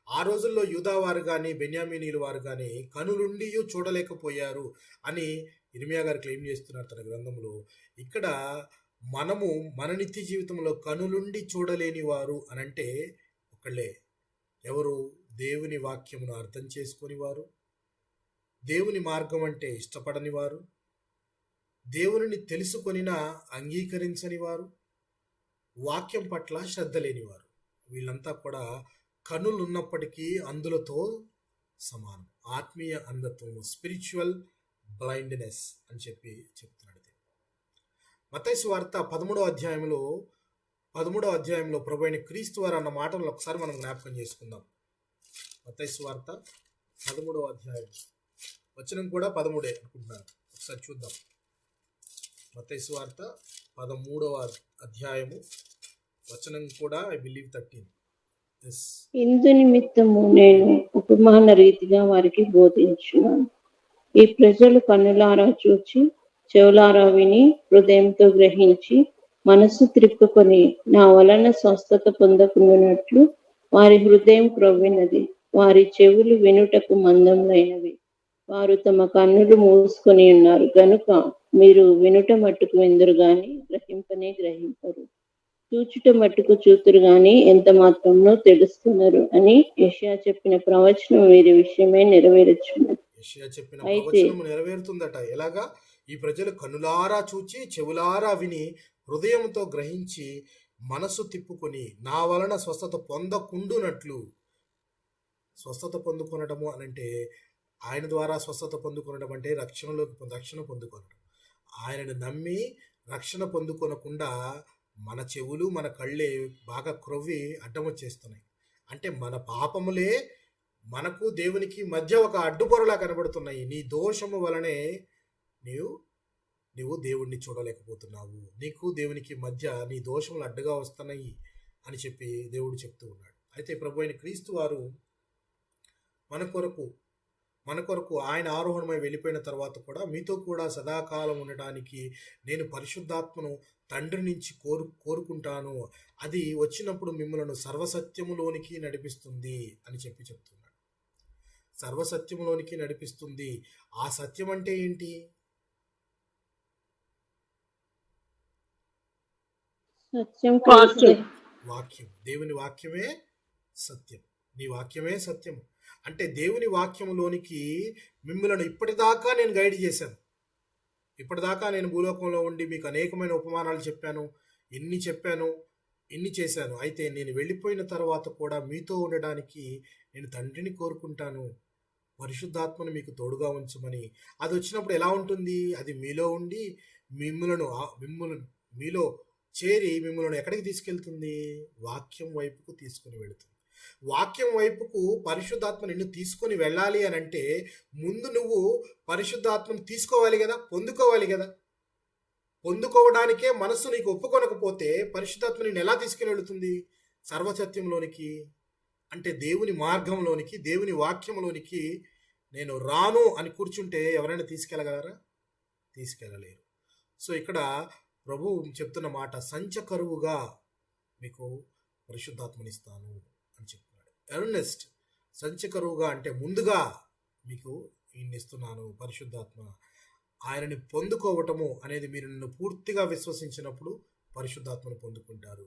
ఆ రోజుల్లో యూదావారు కానీ బెన్యామీనీలు వారు కానీ కనులుండి చూడలేకపోయారు అని ఇర్మియా గారు క్లెయిమ్ చేస్తున్నారు తన గ్రంథంలో. ఇక్కడ మనము మన నిత్య జీవితంలో కనులుండి చూడలేని వారు అనంటే ఒకళ్ళే. ఎవరు? దేవుని వాక్యమును అర్థం చేసుకొని వారు, దేవుని మార్గం అంటే ఇష్టపడని వారు, దేవుని తెలుసుకొనినా అంగీకరించని వారు, వాక్యం పట్ల శ్రద్ధ లేనివారు. వీళ్ళంతా కూడా కనులు ఉన్నప్పటికీ అందులతో సమానం. ఆత్మీయ అంధత్వము, స్పిరిచువల్ బ్లైండ్నెస్ అని చెప్తున్నాడు. మత్తయి సువార్త 13వ అధ్యాయంలో ప్రభు అయిన క్రీస్తు వారు అన్న మాటలను ఒకసారి మనం జ్ఞాపకం చేసుకుందాం. మత్తయి సువార్త 13వ అధ్యాయం వచనం కూడా 13 అనుకుంటున్నాను. ఒకసారి చూద్దాం. మత్తయి సువార్త 13వ అధ్యాయము వచనం కూడా ఐ బిలీవ్ 13. ఇందు నిమిత్తము నేను ఉపమాన రీతిగా వారికి బోధించున్నాను. ఈ ప్రజలు కన్నులారా చూచి, చెవులారా విని, హృదయంతో గ్రహించి, మనస్సు త్రిప్పుకొని నా వలన స్వస్థత పొందకుండానట్లు వారి హృదయం క్రొవ్వినది, వారి చెవులు వినుటకు మందములైనవి, వారు తమ కన్నులు మూసుకొని ఉన్నారు గనుక మీరు వినుట మట్టుకు విందురు గాని గ్రహింపనే గ్రహింపరు, చూచుట మట్టుకు చూతురు గాని ఎంత మాత్రమో తెలుస్తున్నారు అని యెషయా చెప్పిన ప్రవచనం వీరి విషయమే నెరవేరుచున్నది. యెషయా చెప్పిన ప్రవచనం నెరవేరుతుందట. ఎలాగా? ఈ ప్రజలు కన్నులారా చూచి, చెవులారా విని, హృదయంతో గ్రహించి, మనసు తిప్పుకొని నా వలన స్వస్థత పొందకుండునట్లు. స్వస్థత పొందుకొనడము అనంటే ఆయన ద్వారా స్వస్థత పొందుకొనడం అంటే రక్షణ పొందుకొనడం. ఆయనను నమ్మి రక్షణ పొందుకొనకుండా మన చెవులు మన కళ్ళే బాగా క్రొవ్వి అడ్డం వచ్చేస్తున్నాయి. అంటే మన పాపములే మనకు దేవునికి మధ్య ఒక అడ్డుపొరలా కనబడుతున్నాయి. నీ దోషము వలనే నీవు దేవుణ్ణి చూడలేకపోతున్నావు. నీకు దేవునికి మధ్య నీ దోషములు అడ్డుగా వస్తున్నాయి అని చెప్పి దేవుడు చెప్తూ ఉన్నాడు. అయితే ప్రభు అయిన క్రీస్తు వారు మన కొరకు ఆయన ఆరోహణమై వెళ్ళిపోయిన తర్వాత కూడా మీతో కూడా సదాకాలం ఉండడానికి నేను పరిశుద్ధాత్మను తండ్రి నుంచి కోరుకుంటాను, అది వచ్చినప్పుడు మిమ్మల్ని సర్వసత్యములోనికి నడిపిస్తుంది అని చెప్తున్నాడు. సర్వసత్యములోనికి నడిపిస్తుంది. ఆ సత్యం అంటే ఏంటి? వాక్యం. దేవుని వాక్యమే సత్యం. నీ వాక్యమే సత్యము. అంటే దేవుని వాక్యములోనికి మిమ్మల్ని ఇప్పటిదాకా నేను గైడ్ చేశాను. ఇప్పటిదాకా నేను భూలోకంలో ఉండి మీకు అనేకమైన ఉపమానాలు చెప్పాను, ఇన్ని చేశాను. అయితే నేను వెళ్ళిపోయిన తర్వాత కూడా మీతో ఉండడానికి నేను తండ్రిని కోరుకుంటాను, పరిశుద్ధాత్మను మీకు తోడుగా ఉంచమని. అది వచ్చినప్పుడు ఎలా ఉంటుంది? అది మీలో ఉండి మీలో చేరి మిమ్మల్ని ఎక్కడికి తీసుకెళ్తుంది? వాక్యం వైపుకు తీసుకుని వెళుతుంది. వాక్యం వైపుకు పరిశుద్ధాత్మ నిన్ను తీసుకొని వెళ్ళాలి అని అంటే ముందు నువ్వు పరిశుద్ధాత్మను తీసుకోవాలి కదా, పొందుకోవాలి కదా. పొందుకోవడానికే మనస్సు నీకు ఒప్పుకొనకపోతే పరిశుద్ధాత్మ నిన్ను ఎలా తీసుకుని వెళుతుంది? సర్వసత్యంలోనికి, అంటే దేవుని మార్గంలోనికి, దేవుని వాక్యంలోనికి నేను రాను అని కూర్చుంటే ఎవరైనా తీసుకెళ్ళగలరా? తీసుకెళ్ళలేరు. సో ఇక్కడ ప్రభువు చెప్తున్న మాట, సంచకరువుగా మీకు పరిశుద్ధాత్మనిస్తాను అని చెప్తున్నాడు. ఎర్నెస్ట్, సంచకరువుగా అంటే ముందుగా మీకు ఈయన్ని ఇస్తున్నాను పరిశుద్ధాత్మ ఆయనని పొందుకోవటము అనేది మీరు నన్ను పూర్తిగా విశ్వసించినప్పుడు పరిశుద్ధాత్మను పొందుకుంటారు.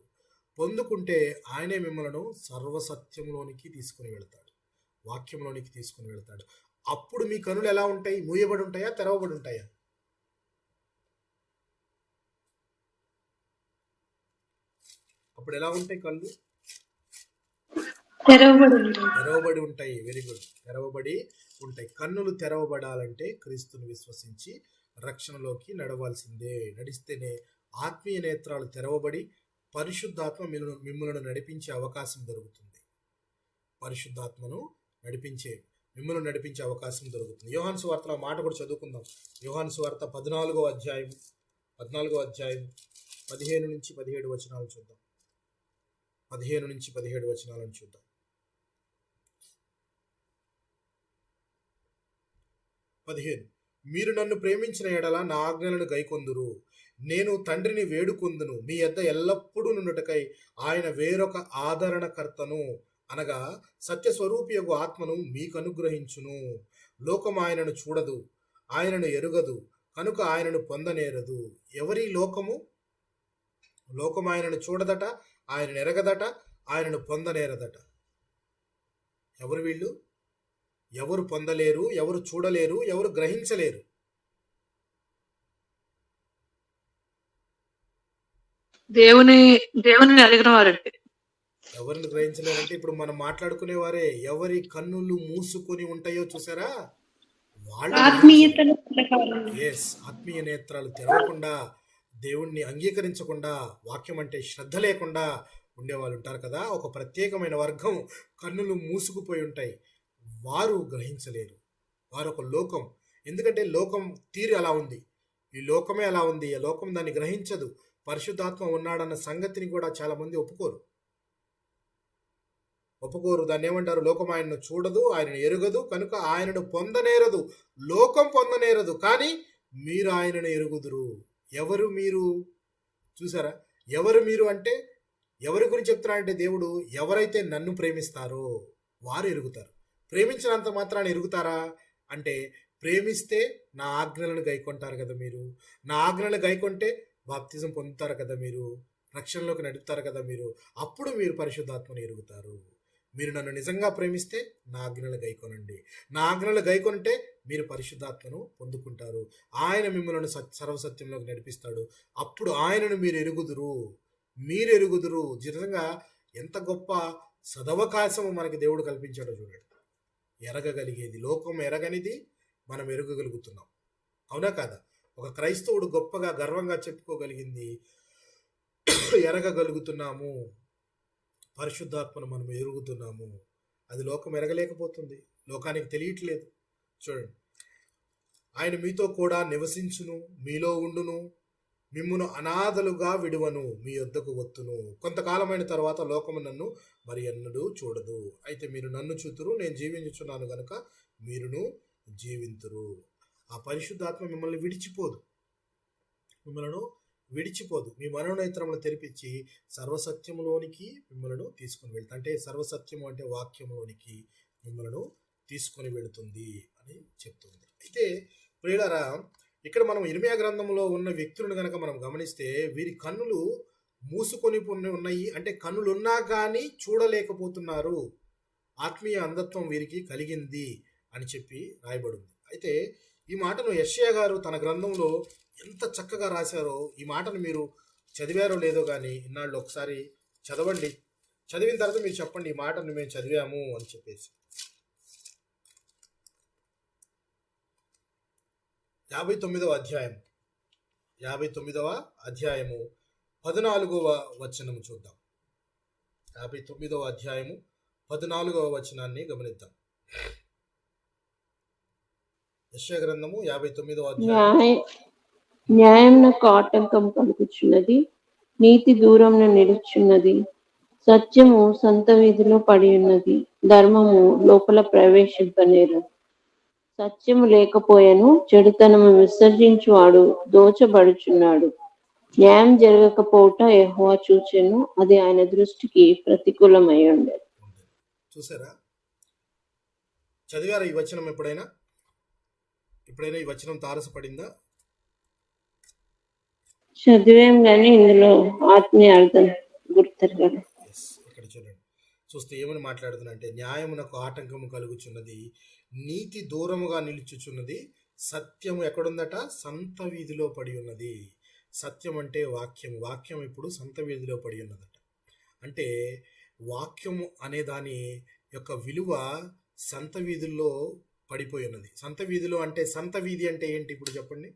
పొందుకుంటే ఆయనే మిమ్మల్ని సర్వసత్యంలోనికి తీసుకుని వెళ్తాడు, వాక్యంలోనికి తీసుకుని వెళ్తాడు. అప్పుడు మీ కనులు ఎలా ఉంటాయి? మూయబడి ఉంటాయా, తెరవబడి ఉంటాయా? అప్పుడు ఎలా ఉంటాయి కళ్ళు? తెరవబడి ఉంటాయి. వెరీ గుడ్, తెరవబడి ఉంటాయి. కన్నులు తెరవబడాలంటే క్రీస్తుని విశ్వసించి రక్షణలోకి నడవాల్సిందే. నడిస్తేనే ఆత్మీయ నేత్రాలు తెరవబడి పరిశుద్ధాత్మ మిమ్మల్ని నడిపించే అవకాశం దొరుకుతుంది. పరిశుద్ధాత్మను మిమ్మల్ని నడిపించే అవకాశం దొరుకుతుంది. యోహాను సువార్తలో మాట కూడా చదువుకుందాం. యోహాను సువార్త 14వ అధ్యాయం 15 నుంచి 17 వచనాలు చూద్దాం. 15 నుంచి 17 వచనాలను చూద్దాం. 15 మీరు నన్ను ప్రేమించిన ఎడల నా ఆజ్ఞలను గైకొందురు. నేను తండ్రిని వేడుకొందును, మీ యొద్ద ఎల్లప్పుడూ నుండుటకై ఆయన వేరొక ఆదరణకర్తను అనగా సత్యస్వరూపియగు ఆత్మను మీకు అనుగ్రహించును. లోకం ఆయనను చూడదు, ఆయనను ఎరుగదు, కనుక ఆయనను పొందనేరదు. ఎవరి లోకము? లోకం ఆయనను చూడదట, ఆయనను ఎరగదట, ఆయనను పొందనేరదట. ఎవరు వీళ్ళు? ఎవరు పొందలేరు, ఎవరు చూడలేరు, ఎవరు గ్రహించలేరు? దేవుని అడిగిన వారంటే. ఎవరిని గ్రహించలేరంటే ఇప్పుడు మనం మాట్లాడుకునే వారే. ఎవరి కన్నులు మూసుకొని ఉంటాయో చూసారా, వాళ్ళు ఆత్మీయ నేత్రాలు తెరవకుండా, దేవుణ్ణి అంగీకరించకుండా, వాక్యం అంటే శ్రద్ధ లేకుండా ఉండేవాళ్ళు ఉంటారు కదా. ఒక ప్రత్యేకమైన వర్గం కన్నులు మూసుకుపోయి ఉంటాయి, వారు గ్రహించలేరు. వారు ఒక లోకం. ఎందుకంటే లోకం తీరు అలా ఉంది, ఈ లోకమే అలా ఉంది. ఆ లోకం దాన్ని గ్రహించదు. పరిశుద్ధాత్మ ఉన్నాడన్న సంగతిని కూడా చాలా మంది ఒప్పుకోరు. దాన్ని ఏమంటారు? లోకం ఆయనను చూడదు, ఆయనను ఎరుగదు, కనుక ఆయనను పొందనేరదు. లోకం పొందనేరదు, కానీ మీరు ఆయనను ఎరుగుదురు. ఎవరు మీరు? చూసారా, ఎవరు మీరు అంటే ఎవరి గురించి చెప్తున్నారంటే దేవుడు ఎవరైతే నన్ను ప్రేమిస్తారో వారు ఎరుగుతారు. ప్రేమించినంత మాత్రాన్ని ఎరుగుతారా అంటే, ప్రేమిస్తే నా ఆజ్ఞలను గైకొంటారు కదా మీరు. నా ఆజ్ఞలను గైకొంటే బాప్తిజం పొందుతారు కదా మీరు, రక్షణలోకి నడుపుతారు కదా మీరు. అప్పుడు మీరు పరిశుద్ధాత్మను ఎరుగుతారు. మీరు నన్ను నిజంగా ప్రేమిస్తే నా ఆజ్ఞలు గైకొనండి. నా ఆజ్ఞలు గైకొంటే మీరు పరిశుద్ధాత్మను పొందుకుంటారు. ఆయన మిమ్మల్ని సర్వసత్యంలోకి నడిపిస్తాడు. అప్పుడు ఆయనను మీరు ఎరుగుదురు. నిజంగా ఎంత గొప్ప సదవకాశము మనకి దేవుడు కల్పించాడో చూడండి. ఎరగగలిగేది, లోకం ఎరగనిది మనం ఎరగగలుగుతున్నాం. అవునా కాదా? ఒక క్రైస్తవుడు గొప్పగా గర్వంగా చెప్పుకోగలిగింది, ఎరగగలుగుతున్నాము, పరిశుద్ధాత్మను మనం ఎరుగుతున్నాము. అది లోకం ఎరగలేకపోతుంది, లోకానికి తెలియట్లేదు. చూడండి, ఆయన మీతో కూడా నివసించును, మీలో ఉండును, మిమ్మును అనాథలుగా విడువను, మీ యొద్దకు వత్తును. కొంతకాలమైన తర్వాత లోకము నన్ను మరి ఎన్నడూ చూడదు. అయితే మీరు నన్ను చూతురు, నేను జీవించుచున్నాను గనుక మీరును జీవింతురు. ఆ పరిశుద్ధాత్మ మిమ్మల్ని విడిచిపోదు. మీ మనోనేత్రములను తెరిపించి సర్వసత్యములోనికి మిమ్మల్ని తీసుకుని వెళ్తా. అంటే సర్వసత్యము అంటే వాక్యములోనికి మిమ్మల్ని తీసుకొని వెళుతుంది అని చెప్తుంది. అయితే ప్రియులారా, ఇక్కడ మనం ఇర్మియా గ్రంథంలో ఉన్న వ్యక్తులను కనుక మనం గమనిస్తే, వీరి కన్నులు మూసుకొని ఉన్నాయి. అంటే కన్నులు ఉన్నా కానీ చూడలేకపోతున్నారు. ఆత్మీయ అంధత్వం వీరికి కలిగింది అని చెప్పి రాయబడింది. అయితే ఈ మాటను యెషయా గారు తన గ్రంథంలో ఎంత చక్కగా రాశారో, ఈ మాటను మీరు చదివారో లేదో కానీ ఇన్నాళ్ళు ఒకసారి చదవండి. చదివిన తర్వాత మీరు చెప్పండి, ఈ మాటను మేము చదివాము అని చెప్పేసి. 59వ అధ్యాయము 14వ వచనము చూద్దాం. 59వ అధ్యాయము 14వ వచనాన్ని గమనిద్దాం. యెషయా గ్రంథము 59వ అధ్యాయం. న్యాయమునకు ఆటంకం కలుగుచున్నది, నీతి దూరంలో నిలుచున్నది, సత్యము సంత వీధిలో పడి ఉన్నది, ధర్మము లోపల ప్రవేశింపనేరు. సత్యము లేకపోయెను, చెడుతనము విసర్జించువాడు దోచబడుచున్నాడు. న్యాయం జరగకపోవట యెహోవా చూచెను, అది ఆయన దృష్టికి ప్రతికూలమై ఉండేది. చూసారా? చదివారా ఈ వచనం? ఎప్పుడైనా ఈ వచనం తారసపడిందా? చదివాం కానీ ఇందులో ఆత్మీయ అర్థం గుర్తెరగదు. ఎస్, ఇక్కడ చూడండి, చూస్తే ఏమని మాట్లాడుతున్నా అంటే, న్యాయమునకు ఆటంకము కలుగుచున్నది, నీతి దూరముగా నిలుచుచున్నది, సత్యము ఎక్కడుందట? సంత వీధిలో పడి ఉన్నది. సత్యం అంటే వాక్యం, వాక్యం ఇప్పుడు సంత వీధిలో పడి ఉన్నదట. అంటే వాక్యము అనే దాని యొక్క విలువ సంత వీధుల్లో పడిపోయి ఉన్నది. సంత వీధిలో అంటే, సంత వీధి అంటే ఏంటి ఇప్పుడు చెప్పండి?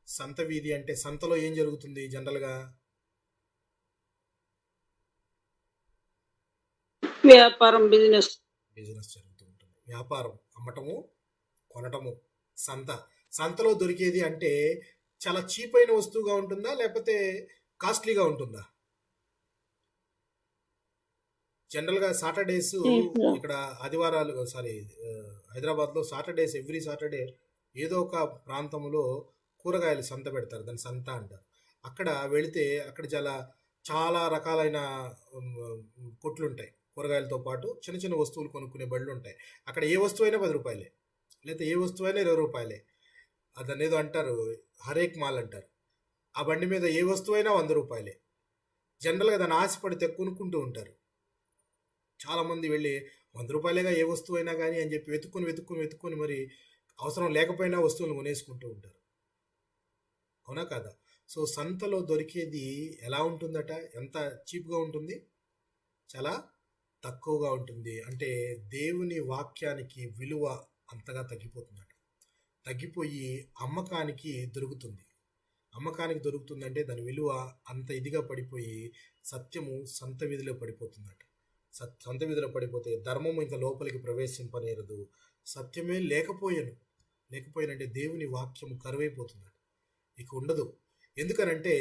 సంత వీధి అంటే సంతలో ఏం జరుగుతుంది జనరల్గా? వ్యాపారం, బిజినెస్. బిజినెస్ జరుగుతూ ఉంటుంది. వ్యాపారం, అమ్మటము, కొనటము. సంతలో దొరికేది అంటే చాలా చీప్ అయిన వస్తువుగా ఉంటుందా లేకపోతే కాస్ట్లీగా ఉంటుందా? జనరల్గా సాటర్డేస్ ఇక్కడ ఆదివారాలు, హైదరాబాద్లో సాటర్డేస్, ఎవ్రీ సాటర్డే ఏదో ఒక ప్రాంతంలో కూరగాయలు సంత పెడతారు, దాన్ని సంత అంటారు. అక్కడ వెళితే అక్కడ చాలా రకాలైన కొట్లు ఉంటాయి. కూరగాయలతో పాటు చిన్న చిన్న వస్తువులు కొనుక్కునే బళ్ళు ఉంటాయి. అక్కడ ఏ వస్తువు అయినా 10 రూపాయలే, లేకపోతే ఏ వస్తువు అయినా 20 రూపాయలే. దాన్ని ఏదో అంటారు, హరేక్ మాల్ అంటారు. ఆ బండి మీద ఏ వస్తువు అయినా 100 రూపాయలే. జనరల్గా దాన్ని ఆశపడితే కొనుక్కుంటూ ఉంటారు. చాలామంది వెళ్ళి 100 రూపాయలేగా ఏ వస్తువు అయినా కానీ అని చెప్పి వెతుక్కొని మరి అవసరం లేకపోయినా వస్తువులు కొనేసుకుంటూ ఉంటారు. అవునా కాదా? సో సంతలో దొరికేది ఎలా ఉంటుందట? ఎంత చీప్గా ఉంటుంది? చాలా తక్కువగా ఉంటుంది. అంటే దేవుని వాక్యానికి విలువ అంతగా తగ్గిపోతుందట. తగ్గిపోయి అమ్మకానికి దొరుకుతుంది. అమ్మకానికి దొరుకుతుందంటే దాని విలువ అంత ఇదిగా పడిపోయి సత్యము సంత వీధిలో పడిపోతుందట. సంత వీధిలో పడిపోతే ధర్మము ఇంకా లోపలికి ప్రవేశింపనేరదు. సత్యమే లేకపోయానంటే దేవుని వాక్యము కరువైపోతుందట, ఇక ఉండదు. ఎందుకనంటే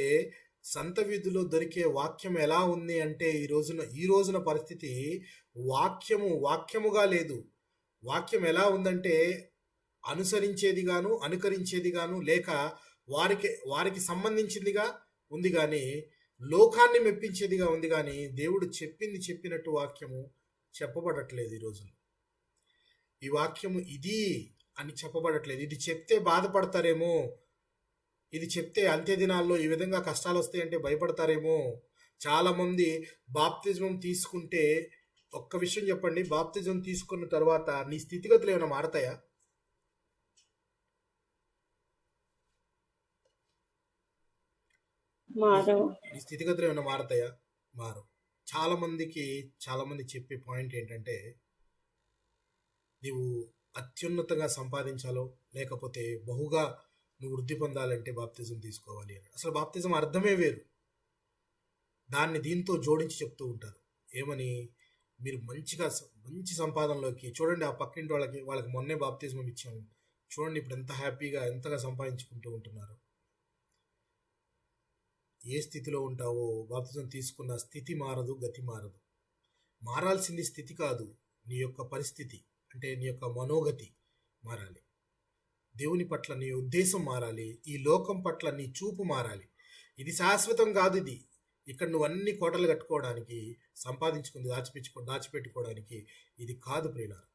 సంత వీధిలో దొరికే వాక్యం ఎలా ఉంది అంటే ఈ రోజున పరిస్థితి వాక్యముగా లేదు. వాక్యం ఎలా ఉందంటే అనుకరించేది గాను లేక వారికి సంబంధించిందిగా ఉంది కానీ లోకాన్ని మెప్పించేదిగా ఉంది కానీ దేవుడు చెప్పినట్టు వాక్యము చెప్పబడట్లేదు. ఈ రోజుల్లో ఈ వాక్యము ఇది అని చెప్పబడట్లేదు. ఇది చెప్తే బాధపడతారేమో, ఇది చెప్తే అంత్య దినాల్లో ఈ విధంగా కష్టాలు వస్తాయంటే భయపడతారేమో. చాలామంది బాప్తిజం తీసుకుంటే, ఒక్క విషయం చెప్పండి, బాప్తిజం తీసుకున్న తర్వాత నీ స్థితిగతులు ఏమైనా మారతాయా? నీ స్థితిగతులు ఏమైనా మారతాయా? మారు. చాలామంది చెప్పే పాయింట్ ఏంటంటే, నీవు అత్యున్నతంగా సంపాదించాలో లేకపోతే బహుగా నువ్వు వృద్ధి పొందాలంటే బాప్తిజం తీసుకోవాలి అని. అసలు బాప్తిజం అర్థమే వేరు. దాన్ని దీంతో జోడించి చెప్తూ ఉంటారు. ఏమని? మీరు మంచి సంపాదనలోకి చూడండి, ఆ పక్కింటి వాళ్ళకి మొన్నే బాప్తిజం ఇచ్చాము, చూడండి ఇప్పుడు ఎంత హ్యాపీగా ఎంతగా సంపాదించుకుంటూ ఉంటున్నారు. ఏ స్థితిలో ఉంటావో బాప్తిజం తీసుకున్న స్థితి మారదు, గతి మారదు. మారాల్సింది స్థితి కాదు, నీ యొక్క పరిస్థితి, అంటే నీ యొక్క మనోగతి మారాలి. దేవుని పట్ల నీ ఉద్దేశం మారాలి. ఈ లోకం పట్ల నీ చూపు మారాలి. ఇది శాశ్వతం కాదు. ఇది ఇక్కడ నువ్వు అన్ని కోటలు కట్టుకోవడానికి సంపాదించుకుంది దాచిపెట్టుకోవడానికి ఇది కాదు ప్రియులారా.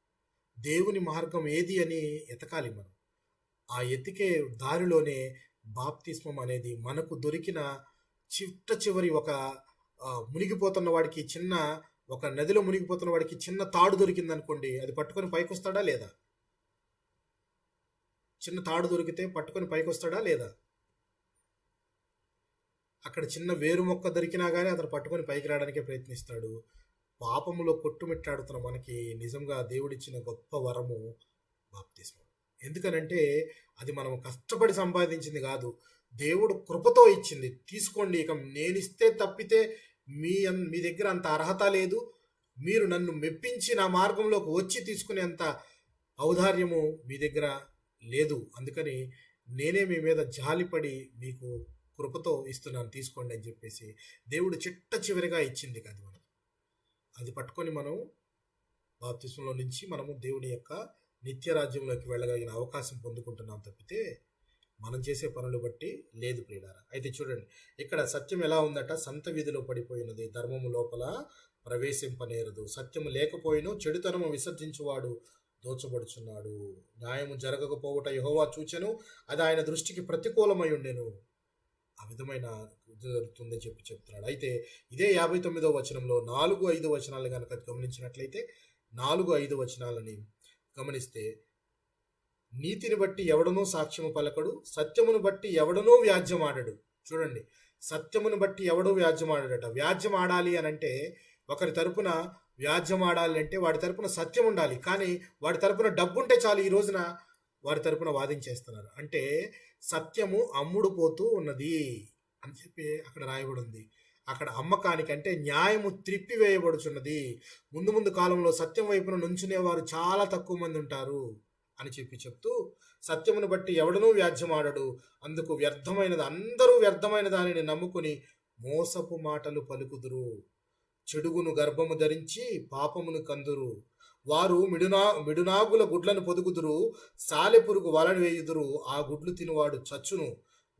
దేవుని మార్గం ఏది అని ఎతకాలి మనం. ఆ ఎతికే దారిలోనే బాప్తిస్మం అనేది మనకు దొరికిన చివరి ఒక మునిగిపోతున్న వాడికి ఒక నదిలో మునిగిపోతున్న వాడికి చిన్న తాడు దొరికింది అనుకోండి, అది పట్టుకొని పైకి వస్తాడా లేదా? చిన్న తాడు దొరికితే పట్టుకొని పైకి వస్తాడా లేదా? అక్కడ చిన్న వేరు మొక్క దొరికినా కానీ అతను పట్టుకొని పైకి రావడానికే ప్రయత్నిస్తాడు. పాపములో కొట్టుమిట్టాడుతున్న మనకి నిజంగా దేవుడిచ్చిన గొప్ప వరము బాప్తిస్మం. ఎందుకనంటే అది మనం కష్టపడి సంపాదించింది కాదు, దేవుడు కృపతో ఇచ్చింది. తీసుకోండి. ఇక నేనిస్తే తప్పితే మీ దగ్గర అంత అర్హత లేదు, మీరు నన్ను మెప్పించి నా మార్గంలోకి వచ్చి తీసుకునేంత ఔదార్యము మీ దగ్గర లేదు. అందుకని నేనే మీ మీద జాలిపడి మీకు కృపతో ఇస్తున్నాను, తీసుకోండి అని చెప్పేసి దేవుడు చివరిగా ఇచ్చింది కాదు. అది పట్టుకొని మనం బాప్తిస్మంలో నుంచి మనము దేవుని యొక్క నిత్య రాజ్యంలోకి వెళ్ళగలిగిన అవకాశం పొందుకుంటున్నాం తప్పితే మనం చేసే పనులు బట్టి లేదు ప్రియులారా. అయితే చూడండి, ఇక్కడ సత్యం ఎలా ఉందట? సంత వీధిలో పడిపోయినది, ధర్మము లోపల ప్రవేశింపనేరదు. సత్యము లేకపోయినో చెడుతనము విసర్జించువాడు దోచబడుచున్నాడు. న్యాయము జరగకపోవట యెహోవా చూచెను, అది ఆయన దృష్టికి ప్రతికూలమై ఉండెను. ఆ విధమైన జరుగుతుందని చెప్తున్నాడు. అయితే ఇదే 59వ వచనంలో 4-5 వచనాలు కనుక గమనించినట్లయితే 4-5 వచనాలని గమనిస్తే, నీతిని బట్టి ఎవడనూ సాక్ష్యము పలకడు, సత్యమును బట్టి ఎవడనూ వ్యాజ్యమాడడు. చూడండి, సత్యమును బట్టి ఎవడూ వ్యాజ్యమాడడట. వ్యాజ్యం ఆడాలి అని అంటే, ఒకరి తరపున వ్యాజ్యం ఆడాలి అంటే వాడి తరపున సత్యం ఉండాలి. కానీ వాడి తరపున డబ్బు ఉంటే చాలు, ఈ రోజున వాడి తరపున వాదించేస్తున్నారు. అంటే సత్యము అమ్ముడు పోతూ ఉన్నది అని చెప్పి అక్కడ రాయబడి ఉంది. అక్కడ అమ్మకానికి అంటే న్యాయము త్రిప్పివేయబడుచున్నది. ముందు ముందు కాలంలో సత్యం వైపున నుంచునేవారు చాలా తక్కువ మంది ఉంటారు అని చెప్తూ, సత్యమును బట్టి ఎవడనూ వ్యాజ్యమాడడు, అందుకు వ్యర్థమైనది అందరూ వ్యర్థమైన దానిని నమ్ముకుని మోసపు మాటలు పలుకుదురు. చెడుగును గర్భము ధరించి పాపమును కందురు. వారు మిడునాగుల గుడ్లను పొదుగుదురు, సాలెపురుగు వలను వేయుదురు, ఆ గుడ్లు తినువాడు చచ్చును.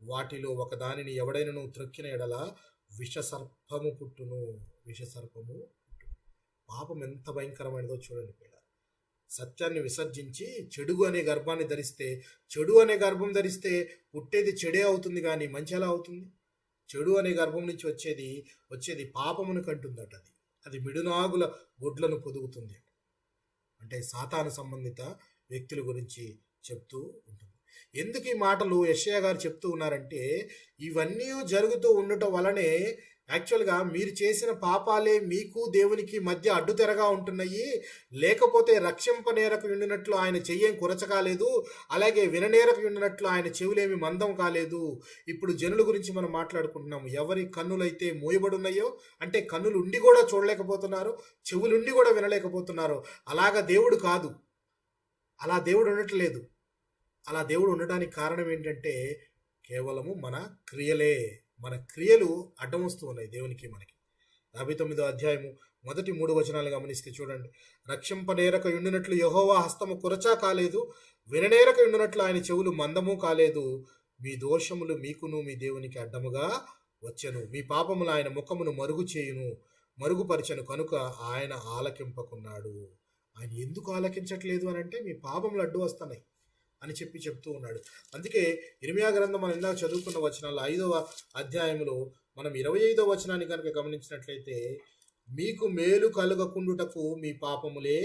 వాటిలో ఒక దానిని ఎవడైనను త్రొక్కిన ఎడల విషసర్పము పుట్టును. విషసర్పము పుట్టును. పాపం ఎంత భయంకరమైనదో చూడండి పిల్లలు. సత్యాన్ని విసర్జించి చెడు అనే గర్భాన్ని ధరిస్తే, చెడు అనే గర్భం ధరిస్తే పుట్టేది చెడే అవుతుంది, కానీ మంచి ఎలా అవుతుంది? చెడు అనే గర్భం నుంచి వచ్చేది పాపమును కంటుందట. అది మిడునాగుల గుడ్లను పొదుగుతుంది. అంటే సాతాను సంబంధిత వ్యక్తుల గురించి చెప్తూ ఉంటుంది. ఎందుకు ఈ మాటలు యెషయా గారు చెప్తూ ఉన్నారంటే, ఇవన్నీ జరుగుతూ ఉండటం వలనే యాక్చువల్గా మీరు చేసిన పాపాలే మీకు దేవునికి మధ్య అడ్డుతెరగా ఉంటున్నాయి. లేకపోతే రక్షింపనేరకు ఉండినట్లు ఆయన చెయ్యేం కురచ కాలేదు, అలాగే విననేరకు ఉండినట్లు ఆయన చెవులేమి మందం కాలేదు. ఇప్పుడు జనుల గురించి మనం మాట్లాడుకుంటున్నాము. ఎవరి కన్నులైతే మూయబడున్నాయో, అంటే కన్నులు ఉండి కూడా చూడలేకపోతున్నారు, చెవులుండి కూడా వినలేకపోతున్నారు. అలాగా దేవుడు కాదు, అలా దేవుడు ఉండట్లేదు. అలా దేవుడు ఉండడానికి కారణం ఏంటంటే కేవలము మన క్రియలు అడ్డం వస్తూ ఉన్నాయి దేవునికి మనకి. 59వ అధ్యాయము 1-3 వచనాలు గమనిస్తే చూడండి, రక్షింపనేరక ఉండినట్లు యెహోవా హస్తము కురచా కాలేదు, విననేరక ఉండినట్లు ఆయన చెవులు మందము కాలేదు. మీ దోషములు మీకును మీ దేవునికి అడ్డముగా వచ్చెను, మీ పాపములు ఆయన ముఖమును మరుగుపరచెను కనుక ఆయన ఆలకింపకున్నాడు. ఆయన ఎందుకు ఆలకించట్లేదు అని అంటే, మీ పాపములు అడ్డు వస్తున్నాయి అని చెప్తూ ఉన్నాడు. అందుకే ఇర్మియా గ్రంథం మనం ఇందాక చదువుకున్న వచనాలు 5వ అధ్యాయంలో మనం 25వ వచనాన్ని కనుక గమనించినట్లయితే, మీకు మేలు కలగకుండుటకు మీ పాపములే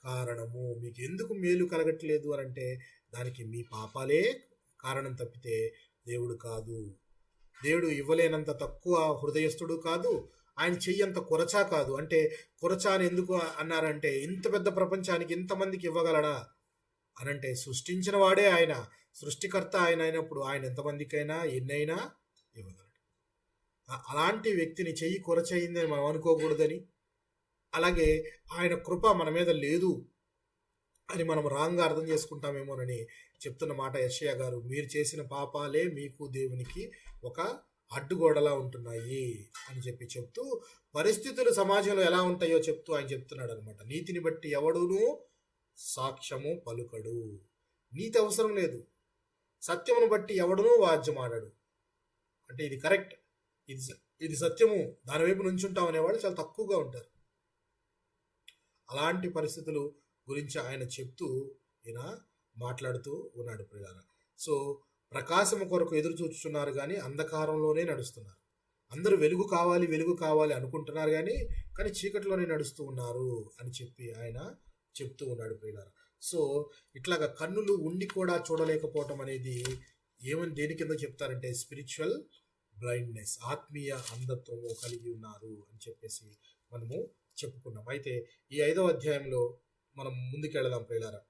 కారణము. మీకు ఎందుకు మేలు కలగట్లేదు అని అంటే దానికి మీ పాపాలే కారణం తప్పితే దేవుడు కాదు. దేవుడు ఇవ్వలేనంత తక్కువ హృదయస్థుడు కాదు, ఆయన చెయ్యంత కురచా కాదు. అంటే కురచా అని ఎందుకు అన్నారంటే, ఇంత పెద్ద ప్రపంచానికి ఇంతమందికి ఇవ్వగలడా అనంటే, సృష్టించిన వాడే ఆయన, సృష్టికర్త ఆయన అయినప్పుడు ఆయన ఎంతమందికైనా ఎన్నైనా ఇవ్వగలడు. అలాంటి వ్యక్తిని చెయ్యి కొరచయిందని మనం అనుకోకూడదని, అలాగే ఆయన కృప మన మీద లేదు అని మనం రాంగ్గా అర్థం చేసుకుంటామేమోనని చెప్తున్న మాట యెషయా గారు. మీరు చేసిన పాపాలే మీకు దేవునికి ఒక అడ్డుగోడలా ఉంటున్నాయి అని చెప్తూ, పరిస్థితులు సమాజంలో ఎలా ఉంటాయో చెప్తూ ఆయన చెప్తున్నాడు అనమాట. నీతిని బట్టి ఎవడునూ సాక్ష్యము పలుకడు. నీతి అవసరం లేదు. సత్యమును బట్టి ఎవడునూ వాద్యమాడడు. అంటే ఇది కరెక్ట్, ఇది సత్యము, దానివైపు నుంచుంటాం అనేవాళ్ళు చాలా తక్కువగా ఉంటారు. అలాంటి పరిస్థితులు గురించి ఆయన చెప్తూ ఈయన మాట్లాడుతూ ఉన్నాడు ప్రియులారా. సో ప్రకాశము కొరకు ఎదురు చూస్తున్నారు కానీ అంధకారంలోనే నడుస్తున్నారు. అందరూ వెలుగు కావాలి అనుకుంటున్నారు కానీ చీకటిలోనే నడుస్తూ ఉన్నారు అని ఆయన చెప్తూ ఉన్నాడు ప్రియులారా. సో ఇట్లాగా కన్నులు ఉండి కూడా చూడలేకపోవటం అనేది దేని కింద చెప్తారంటే స్పిరిచువల్ బ్లైండ్నెస్, ఆత్మీయ అంధత్వము కలిగి ఉన్నారు అని మనము చెప్పుకున్నాం. అయితే ఈ 5వ అధ్యాయంలో మనం ముందుకెళ్దాం ప్రియులారా.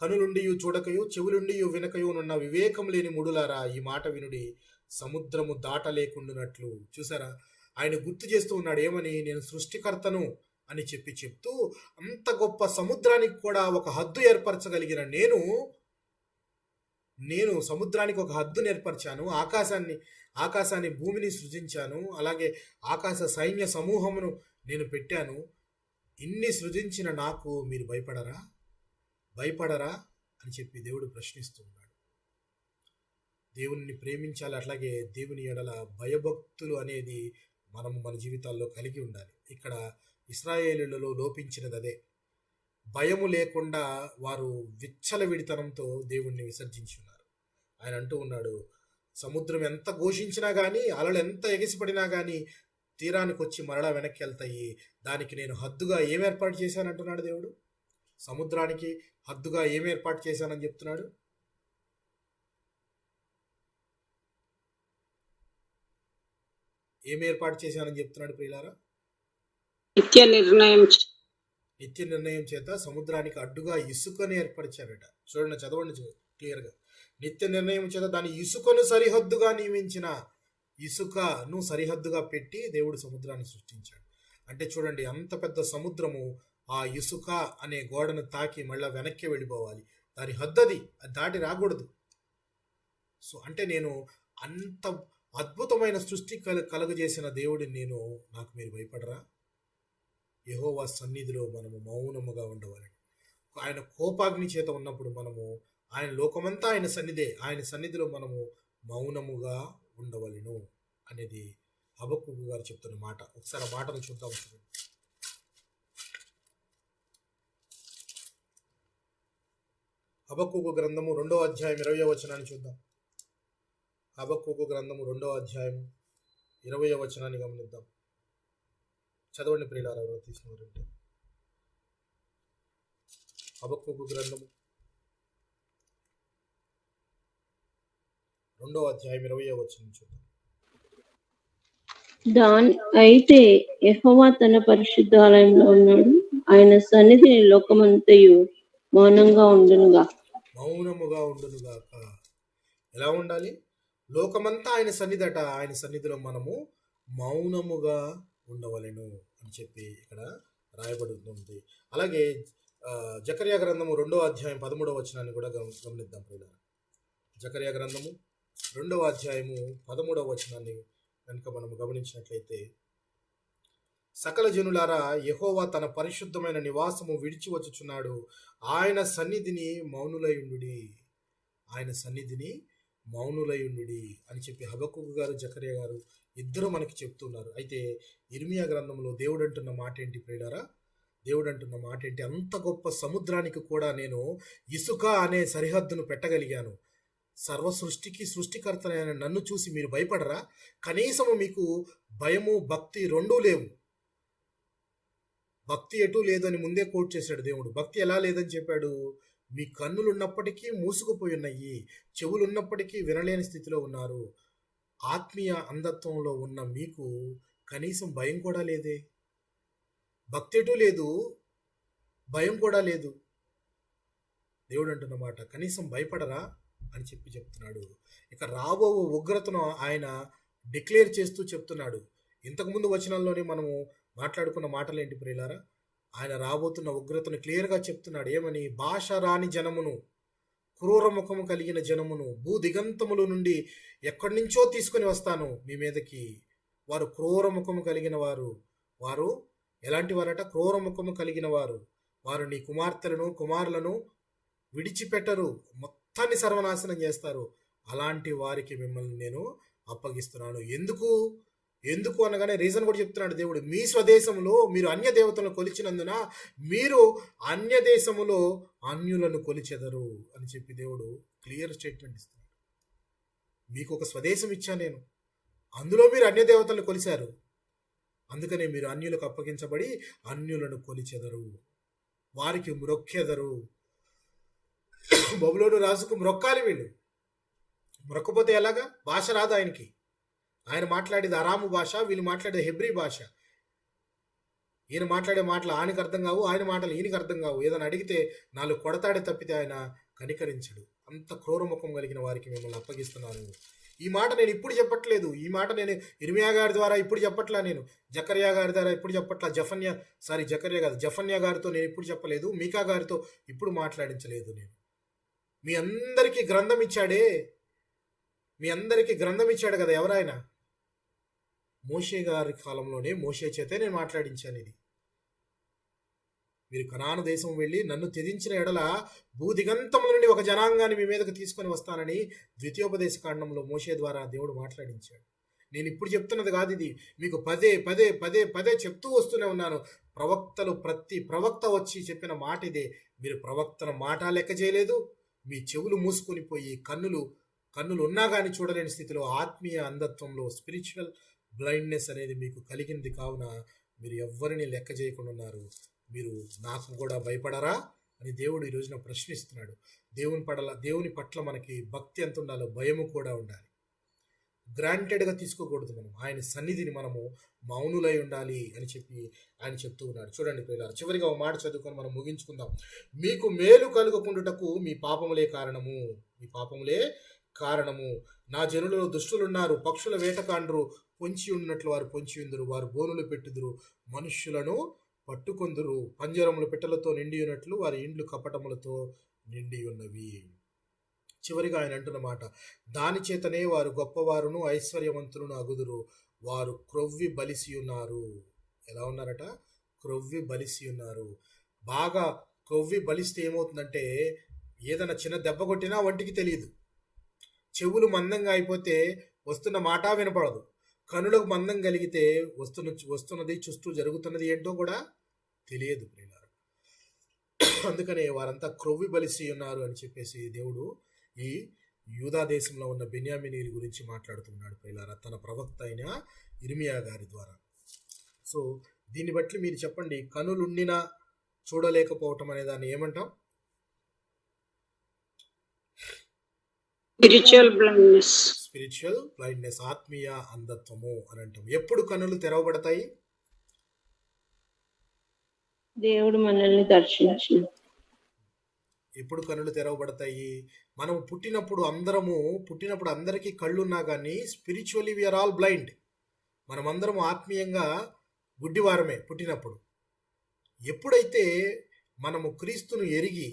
కనులుండియు చూడకయు, చెవులుండియు వినకయు నున్న వివేకం లేని మూఢులారా, ఈ మాట వినుడి, సముద్రము దాటలేకుండునట్లు. చూసారా, ఆయన గుర్తు చేస్తూ ఉన్నాడు ఏమని, నేను సృష్టికర్తను అని చెప్తూ, అంత గొప్ప సముద్రానికి కూడా ఒక హద్దు ఏర్పరచగలిగిన నేను సముద్రానికి ఒక హద్దును ఏర్పరిచాను, ఆకాశాన్ని భూమిని సృజించాను, అలాగే ఆకాశ సైన్య సమూహమును నేను పెట్టాను. ఇన్ని సృజించిన నాకు మీరు భయపడరా అని దేవుడు ప్రశ్నిస్తూ ఉన్నాడు. దేవుని ప్రేమించాలి, అట్లాగే దేవుని ఎడల భయభక్తులు అనేది మనము మన జీవితాల్లో కలిగి ఉండాలి. ఇక్కడ ఇశ్రాయేలులలో లోపించినది అదే. భయము లేకుండా వారు విచ్చలవిడితనంతో దేవుణ్ణి విసర్జించి ఉన్నారు. ఆయన అంటూ ఉన్నాడు, సముద్రం ఎంత ఘోషించినా కానీ, అలలు ఎంత ఎగిసిపడినా కానీ తీరానికి వచ్చి మరలా వెనక్కి వెళ్తాయి. దానికి నేను హద్దుగా ఏం ఏర్పాటు చేశానంటున్నాడు దేవుడు. సముద్రానికి హద్దుగా ఏం ఏర్పాటు చేశానని చెప్తున్నాడు. ఏం ఏర్పాటు చేశానని చెప్తున్నాడు ప్రియులారా? నిత్య నిర్ణయం నిత్య నిర్ణయం చేత సముద్రానికి అడ్డుగా ఇసుకని ఏర్పరిచాడట. చూడండి, చదవండి క్లియర్గా. నిత్య నిర్ణయం చేత దాని ఇసుకను సరిహద్దుగా నియమించిన, ఇసుకను సరిహద్దుగా పెట్టి దేవుడు సముద్రాన్ని సృష్టించాడు. అంటే చూడండి, అంత పెద్ద సముద్రము ఆ ఇసుక అనే గోడను తాకి మళ్ళీ వెనక్కి వెళ్ళిపోవాలి. దాని హద్దది, అది దాటి రాకూడదు. సో అంటే నేను అంత అద్భుతమైన సృష్టి కలుగజేసిన దేవుడిని నాకు మీరు భయపడరా? యెహోవా సన్నిధిలో మనము మౌనముగా ఉండవాలని. ఆయన కోపాగ్ని చేత ఉన్నప్పుడు మనము, ఆయన లోకమంతా ఆయన సన్నిధే, ఆయన సన్నిధిలో మనము మౌనముగా ఉండవలను అనేది హబక్కూకు గారు చెప్తున్న మాట. ఒకసారి ఆ మాటను చూద్దాం. హబక్కూకు గ్రంథము 2వ అధ్యాయం 20వ వచనాన్ని చూద్దాం. హబక్కూకు గ్రంథము 2వ అధ్యాయం 20వ వచనాన్ని గమనిద్దాం. చదవండి ప్రియులారా, ఎవరో తీసుకున్నారంటే. హబక్కూకు గ్రంథము 2వ అధ్యాయం 20వ వచనం చూద్దాం. అయితే యెహోవా తన పరిశుద్ధాలయంలో ఉన్నాడు, ఆయన సన్నిధిని లోకమంతయు మౌనంగా ఉండునుగా. మౌనముగా ఉండునుగాక. ఎలా ఉండాలి? లోకమంతా ఆయన సన్నిధట, ఆయన సన్నిధిలో మనము మౌనముగా ఉండవలెను అని చెప్పి ఇక్కడ రాయబడుతుంది. అలాగే జకర్యా గ్రంథము 2వ అధ్యాయం 13వ వచనాన్ని కూడా గమనిద్దాం ప్రియులారా. జకర్యా గ్రంథము 2వ అధ్యాయము 13వ వచనాన్ని కనుక మనము గమనించినట్లయితే, సకల జనులారా, యెహోవా తన పరిశుద్ధమైన నివాసము విడిచి వచ్చుచున్నాడు, ఆయన సన్నిధిని మౌనులయుండుడి, ఆయన సన్నిధిని మౌనులయుండుడి అని చెప్పి హబక్కూకు గారు, జకర్యా గారు ఇద్దరు మనకి చెప్తున్నారు. అయితే ఇర్మియా గ్రంథంలో దేవుడు అంటున్న మాట ఏంటి ప్రియులారా? దేవుడు అంటున్న మాట ఏంటి? అంత గొప్ప సముద్రానికి కూడా నేను ఇసుక అనే సరిహద్దును పెట్టగలిగాను. సర్వ సృష్టికి సృష్టికర్తనైన నన్ను చూసి మీరు భయపడరా? కనీసము మీకు భయము భక్తి రెండూ లేవు. భక్తి ఎటూ లేదని ముందే కోట్ చేశాడు దేవుడు. భక్తి ఎలా లేదని చెప్పాడు? మీ కన్నులు ఉన్నప్పటికీ మూసుకుపోయి ఉన్నాయి, చెవులు ఉన్నప్పటికీ వినలేని స్థితిలో ఉన్నారు. ఆత్మీయ అంధత్వంలో ఉన్న మీకు కనీసం భయం కూడా లేదే. భక్తి ఎటూ లేదు, భయం కూడా లేదు. దేవుడు అంటున్నమాట, కనీసం భయపడరా అని చెప్పి చెప్తున్నాడు. ఇక రాబో ఉగ్రతను ఆయన డిక్లేర్ చేస్తూ చెప్తున్నాడు. ఇంతకుముందు వచనంలోనే మనము మాట్లాడుకున్న మాటలు ఏంటి ప్రియులారా? ఆయన రాబోతున్న ఉగ్రతను క్లియర్గా చెప్తున్నాడు. ఏమని? భాష రాని జనమును, క్రూర ముఖము కలిగిన జనమును భూ దిగంతముల నుండి ఎక్కడి నుంచో తీసుకొని వస్తాను మీ మీదకి. వారు క్రూర ముఖము కలిగిన వారు. వారు ఎలాంటి వారట? క్రూర ముఖము కలిగిన వారు. వారు నీ కుమార్తెలను కుమారులను విడిచిపెట్టరు, మొత్తాన్ని సర్వనాశనం చేస్తారు. అలాంటి వారికి మిమ్మల్ని నేను అప్పగిస్తున్నాను. ఎందుకు అనగానే రీజన్ కూడా చెప్తున్నాడు దేవుడు. మీ స్వదేశంలో మీరు అన్య దేవతలను కొలిచినందున మీరు అన్య దేశములో అన్యులను కొలిచెదరు అని చెప్పి దేవుడు క్లియర్ స్టేట్మెంట్ ఇస్తున్నాడు. మీకు ఒక స్వదేశం ఇచ్చా నేను, అందులో మీరు అన్య దేవతలను కొలిచారు, అందుకనే మీరు అన్యులకు అప్పగించబడి అన్యులను కొలిచెదరు, వారికి మ్రొక్కెదరు. బబులోను రాజుకు మ్రొక్కాలి వీళ్ళు. మ్రొక్కపోతే ఎలాగా? భాష రాదు ఆయనకి. ఆయన మాట్లాడేది అరాము భాష, వీళ్ళు మాట్లాడేది హెబ్రీ భాష. ఈయన మాట్లాడే మాటలు ఆయనకు అర్థం కావు, ఆయన మాటలు ఈయనకి అర్థం కావు. ఏదైనా అడిగితే 4 కొడతాడే తప్పితే ఆయన కనికరించడు. అంత క్రూరముఖం కలిగిన వారికి మిమ్మల్ని అప్పగిస్తున్నాను. ఈ మాట నేను ఇప్పుడు చెప్పట్లేదు. ఈ మాట నేను ఇర్మియా గారి ద్వారా ఇప్పుడు చెప్పట్లా, నేను జకర్యా గారి ద్వారా ఇప్పుడు చెప్పట్లా, జఫన్యా గారితో నేను ఇప్పుడు చెప్పలేదు, మీకా గారితో ఇప్పుడు మాట్లాడించలేదు. నేను మీ అందరికీ గ్రంథం ఇచ్చాడే, మీ అందరికీ గ్రంథం ఇచ్చాడు కదా. ఎవరైనా మోషే గారి కాలంలోనే మోషే చేతే నేను మాట్లాడించాను ఇది. మీరు కనాను దేశం వెళ్ళి నన్ను త్యజించిన ఎడల భూదిగంతముల నుండి ఒక జనాంగాన్ని మీ మీదకు తీసుకొని వస్తానని ద్వితీయోపదేశ కాండంలో మోషే ద్వారా దేవుడు మాట్లాడించాడు. నేను ఇప్పుడు చెప్తున్నది కాదు ఇది, మీకు పదే పదే పదే పదే చెప్తూ వస్తూనే ఉన్నాను. ప్రతి ప్రవక్త వచ్చి చెప్పిన మాట ఇదే. మీరు ప్రవక్తన మాట లెక్క చేయలేదు, మీ చెవులు మూసుకొని పోయి కన్నులు ఉన్నా కానీ చూడలేని స్థితిలో ఆత్మీయ అంధత్వంలో స్పిరిచువల్ బ్లైండ్నెస్ అనేది మీకు కలిగింది. కావున మీరు ఎవ్వరిని లెక్క చేయకుండా ఉన్నారు. మీరు నాకు కూడా భయపడరా అని దేవుడు ఈ రోజున ప్రశ్నిస్తున్నాడు. దేవుని పట్ల మనకి భక్తి ఎంత ఉండాలో భయము కూడా ఉండాలి. గ్రాంటెడ్గా తీసుకోకూడదు. ఆయన సన్నిధిని మనము మౌనులై ఉండాలి అని చెప్పి ఆయన చెప్తూ ఉన్నాడు. చూడండి ప్రియులారా, చివరిగా ఒక మాట చదువుకొని మనం ముగించుకుందాం. మీకు మేలు కలుగకుండుటకు మీ పాపములే కారణము. నా జనులలో దుష్టులున్నారు, పక్షుల వేటకాండ్రు, పొంచి ఉన్నట్లు వారు పొంచి ఉందరు, వారు బోనులు పెట్టుదురు, మనుష్యులను పట్టుకొందురు, పంజరములు పెట్టెలతో నిండి ఉన్నట్లు వారి ఇండ్లు కపటములతో నిండి ఉన్నవి. చివరిగా ఆయన అంటున్న మాట, దాని చేతనే వారు గొప్పవారును ఐశ్వర్యవంతులను అగుదురు, వారు క్రొవ్వి బలిసి ఉన్నారు. ఎలా ఉన్నారట? క్రొవ్వి బలిసి ఉన్నారు. బాగా క్రొవ్వి బలిస్తే ఏమవుతుందంటే ఏదైనా చిన్న దెబ్బ కొట్టినా వంటికి తెలియదు. చెవులు మందంగా అయిపోతే వస్తున్న మాట వినపడదు. కనులకు మందం కలిగితే వస్తున్నది చూస్తూ జరుగుతున్నది ఏంటో కూడా తెలియదు ప్రియులారా. అందుకనే వారంతా క్రొవ్వి బలిసి ఉన్నారు అని చెప్పేసి దేవుడు ఈ యూదా దేశంలో ఉన్న బెన్యామీనీయుల గురించి మాట్లాడుతున్నాడు ప్రియులారా, తన ప్రవక్త అయిన ఇర్మియా గారి ద్వారా. సో దీన్ని బట్టి మీరు చెప్పండి, కనులుండినా చూడలేకపోవటం అనే దాన్ని ఏమంటాం? స్పిరిచువల్ బ్లైండ్నెస్, ఆత్మీయ అంధత్వము అని అంటాం. ఎప్పుడు కన్నులు తెరవబడతాయి? దేవుడు మనల్ని దర్శించి. ఎప్పుడు కన్నులు తెరవబడతాయి? మనం పుట్టినప్పుడు అందరికీ కళ్ళున్నా కానీ స్పిరిచువల్లీ వీఆర్ ఆల్ బ్లైండ్. మనమందరం ఆత్మీయంగా గుడ్డివారమే పుట్టినప్పుడు. ఎప్పుడైతే మనము క్రీస్తును ఎరిగి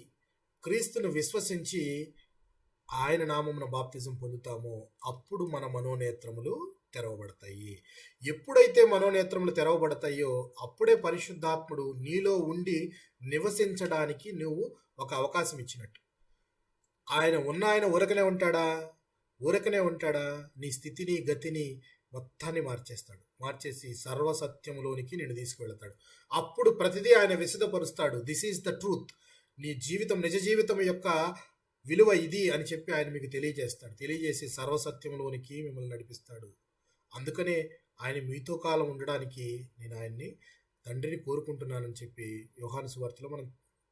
క్రీస్తును విశ్వసించి ఆయన నామమున బాప్తిజం పొందుతామో అప్పుడు మన మనోనేత్రములు తెరవబడతాయి. ఎప్పుడైతే మనోనేత్రములు తెరవబడతాయో అప్పుడే పరిశుద్ధాత్ముడు నీలో ఉండి నివసించడానికి నువ్వు ఒక అవకాశం ఇచ్చినట్టు. ఆయన ఊరకనే ఉంటాడా? నీ స్థితిని గతిని మొత్తాన్ని మార్చేసి సర్వసత్యంలోనికి నేను తీసుకువెళతాడు. అప్పుడు ప్రతిదీ ఆయన విశదపరుస్తాడు. This is the truth. నీ జీవితం, నిజ జీవితం యొక్క విలువ ఇది అని చెప్పి ఆయన మీకు తెలియజేసి సర్వసత్యంలోనికి మిమ్మల్ని నడిపిస్తాడు. అందుకనే ఆయన మీతో కాలం ఉండడానికి నేను ఆయన్ని తండ్రిని కోరుకుంటున్నానని చెప్పి యోహాను సువార్తలో మనం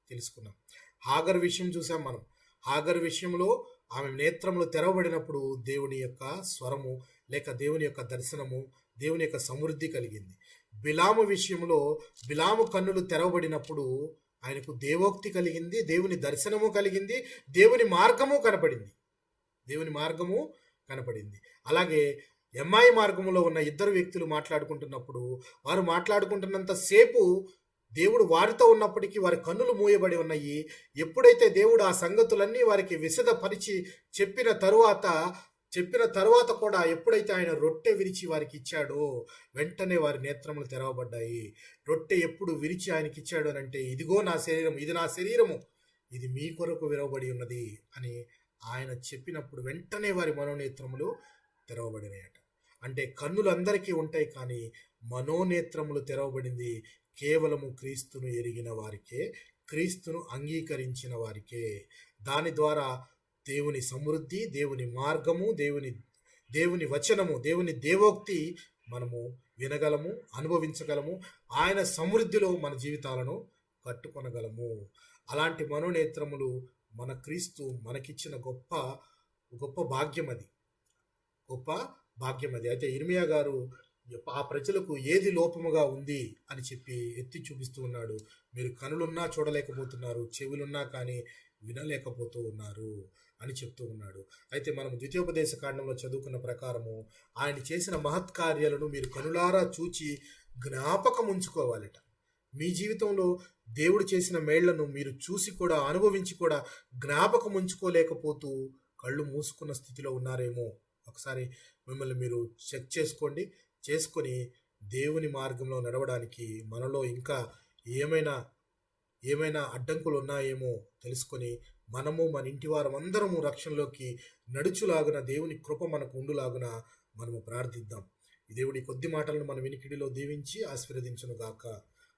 తెలుసుకున్నాం. హాగర్ విషయం చూసాం మనం. హాగర్ విషయంలో ఆమె నేత్రములు తెరవబడినప్పుడు దేవుని యొక్క స్వరము లేక దేవుని యొక్క దర్శనము, దేవుని యొక్క సమృద్ధి కలిగింది. బిలాము విషయంలో బిలాము కన్నులు తెరవబడినప్పుడు ఆయనకు దేవోక్తి కలిగింది, దేవుని దర్శనము కలిగింది, దేవుని మార్గము కనపడింది. అలాగే ఎమ్మాయి మార్గములో ఉన్న ఇద్దరు వ్యక్తులు మాట్లాడుకుంటున్నప్పుడు వారు మాట్లాడుకుంటున్నంత సేపు దేవుడు వారితో ఉన్నప్పటికీ వారి కన్నులు మూయబడి ఉన్నాయి. ఎప్పుడైతే దేవుడు ఆ సంగతులన్నీ వారికి విశదపరిచి చెప్పిన తరువాత కూడా ఎప్పుడైతే ఆయన రొట్టె విరిచి వారికి ఇచ్చాడో వెంటనే వారి నేత్రములు తెరవబడ్డాయి. రొట్టె ఎప్పుడు విరిచి ఆయనకి ఇచ్చాడు అని అంటే, ఇదిగో నా శరీరం, ఇది నా శరీరము, ఇది మీ కొరకు విరవబడి ఉన్నది అని ఆయన చెప్పినప్పుడు వెంటనే వారి మనోనేత్రములు తెరవబడినాయట. అంటే కన్నులు అందరికీ ఉంటాయి, కానీ మనోనేత్రములు తెరవబడింది కేవలము క్రీస్తును ఎరిగిన వారికే, క్రీస్తును అంగీకరించిన వారికే. దాని ద్వారా దేవుని సమృద్ధి, దేవుని మార్గము, దేవుని వచనము, దేవుని దేవోక్తి మనము వినగలము, అనుభవించగలము. ఆయన సమృద్ధిలో మన జీవితాలను కట్టుకొనగలము. అలాంటి మనోనేత్రములు మన క్రీస్తు మనకిచ్చిన గొప్ప భాగ్యం అది. అయితే ఇర్మియా గారు ఆ ప్రజలకు ఏది లోపముగా ఉంది అని చెప్పి ఎత్తి చూపిస్తూ ఉన్నాడు. మీరు కనులున్నా చూడలేకపోతున్నారు, చెవులున్నా కానీ వినలేకపోతూ ఉన్నారు అని చెప్తూ ఉన్నాడు. అయితే మనం ద్వితీయోపదేశ కాండంలో చదువుకున్న ప్రకారము ఆయన చేసిన మహత్కార్యాలను మీరు కనులారా చూచి జ్ఞాపకం ఉంచుకోవాలట. మీ జీవితంలో దేవుడు చేసిన మేళ్లను మీరు చూసి కూడా అనుభవించి కూడా జ్ఞాపకం ఉంచుకోలేకపోతూ కళ్ళు మూసుకున్న స్థితిలో ఉన్నారేమో. ఒకసారి మిమ్మల్ని మీరు చెక్ చేసుకొని దేవుని మార్గంలో నడవడానికి మనలో ఇంకా ఏమైనా అడ్డంకులు ఉన్నాయేమో తెలుసుకొని మనము మన ఇంటి వారం అందరము రక్షణలోకి నడుచులాగున దేవుని కృప మనకు ఉండులాగున మనము ప్రార్థిద్దాం. ఈ దేవుడి కొద్ది మాటలను మన వినికిడిలో దీవించి ఆశీర్వదించును గాక.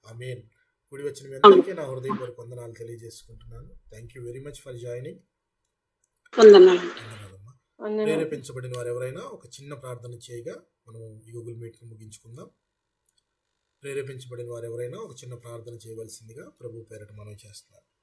ఆమేన్. కూడి వచ్చిన మీ అందరికీ నా హృదయపూర్వక వందనాలు తెలియజేసుకుంటున్నాను. Thank you very much for joining. వందనాలు. వందనాలమ్మా. వందనాలు. ప్రేరేపించబడిన వారు ఎవరైనా ఒక చిన్న ప్రార్థన చేయగా మనము ఈ గూగుల్ మీట్ని ముగించుకుందాం. ప్రేరేపించబడిన వారు ఎవరైనా ఒక చిన్న ప్రార్థన చేయవలసిందిగా ప్రభు పేరట మనవి చేస్తున్నారు.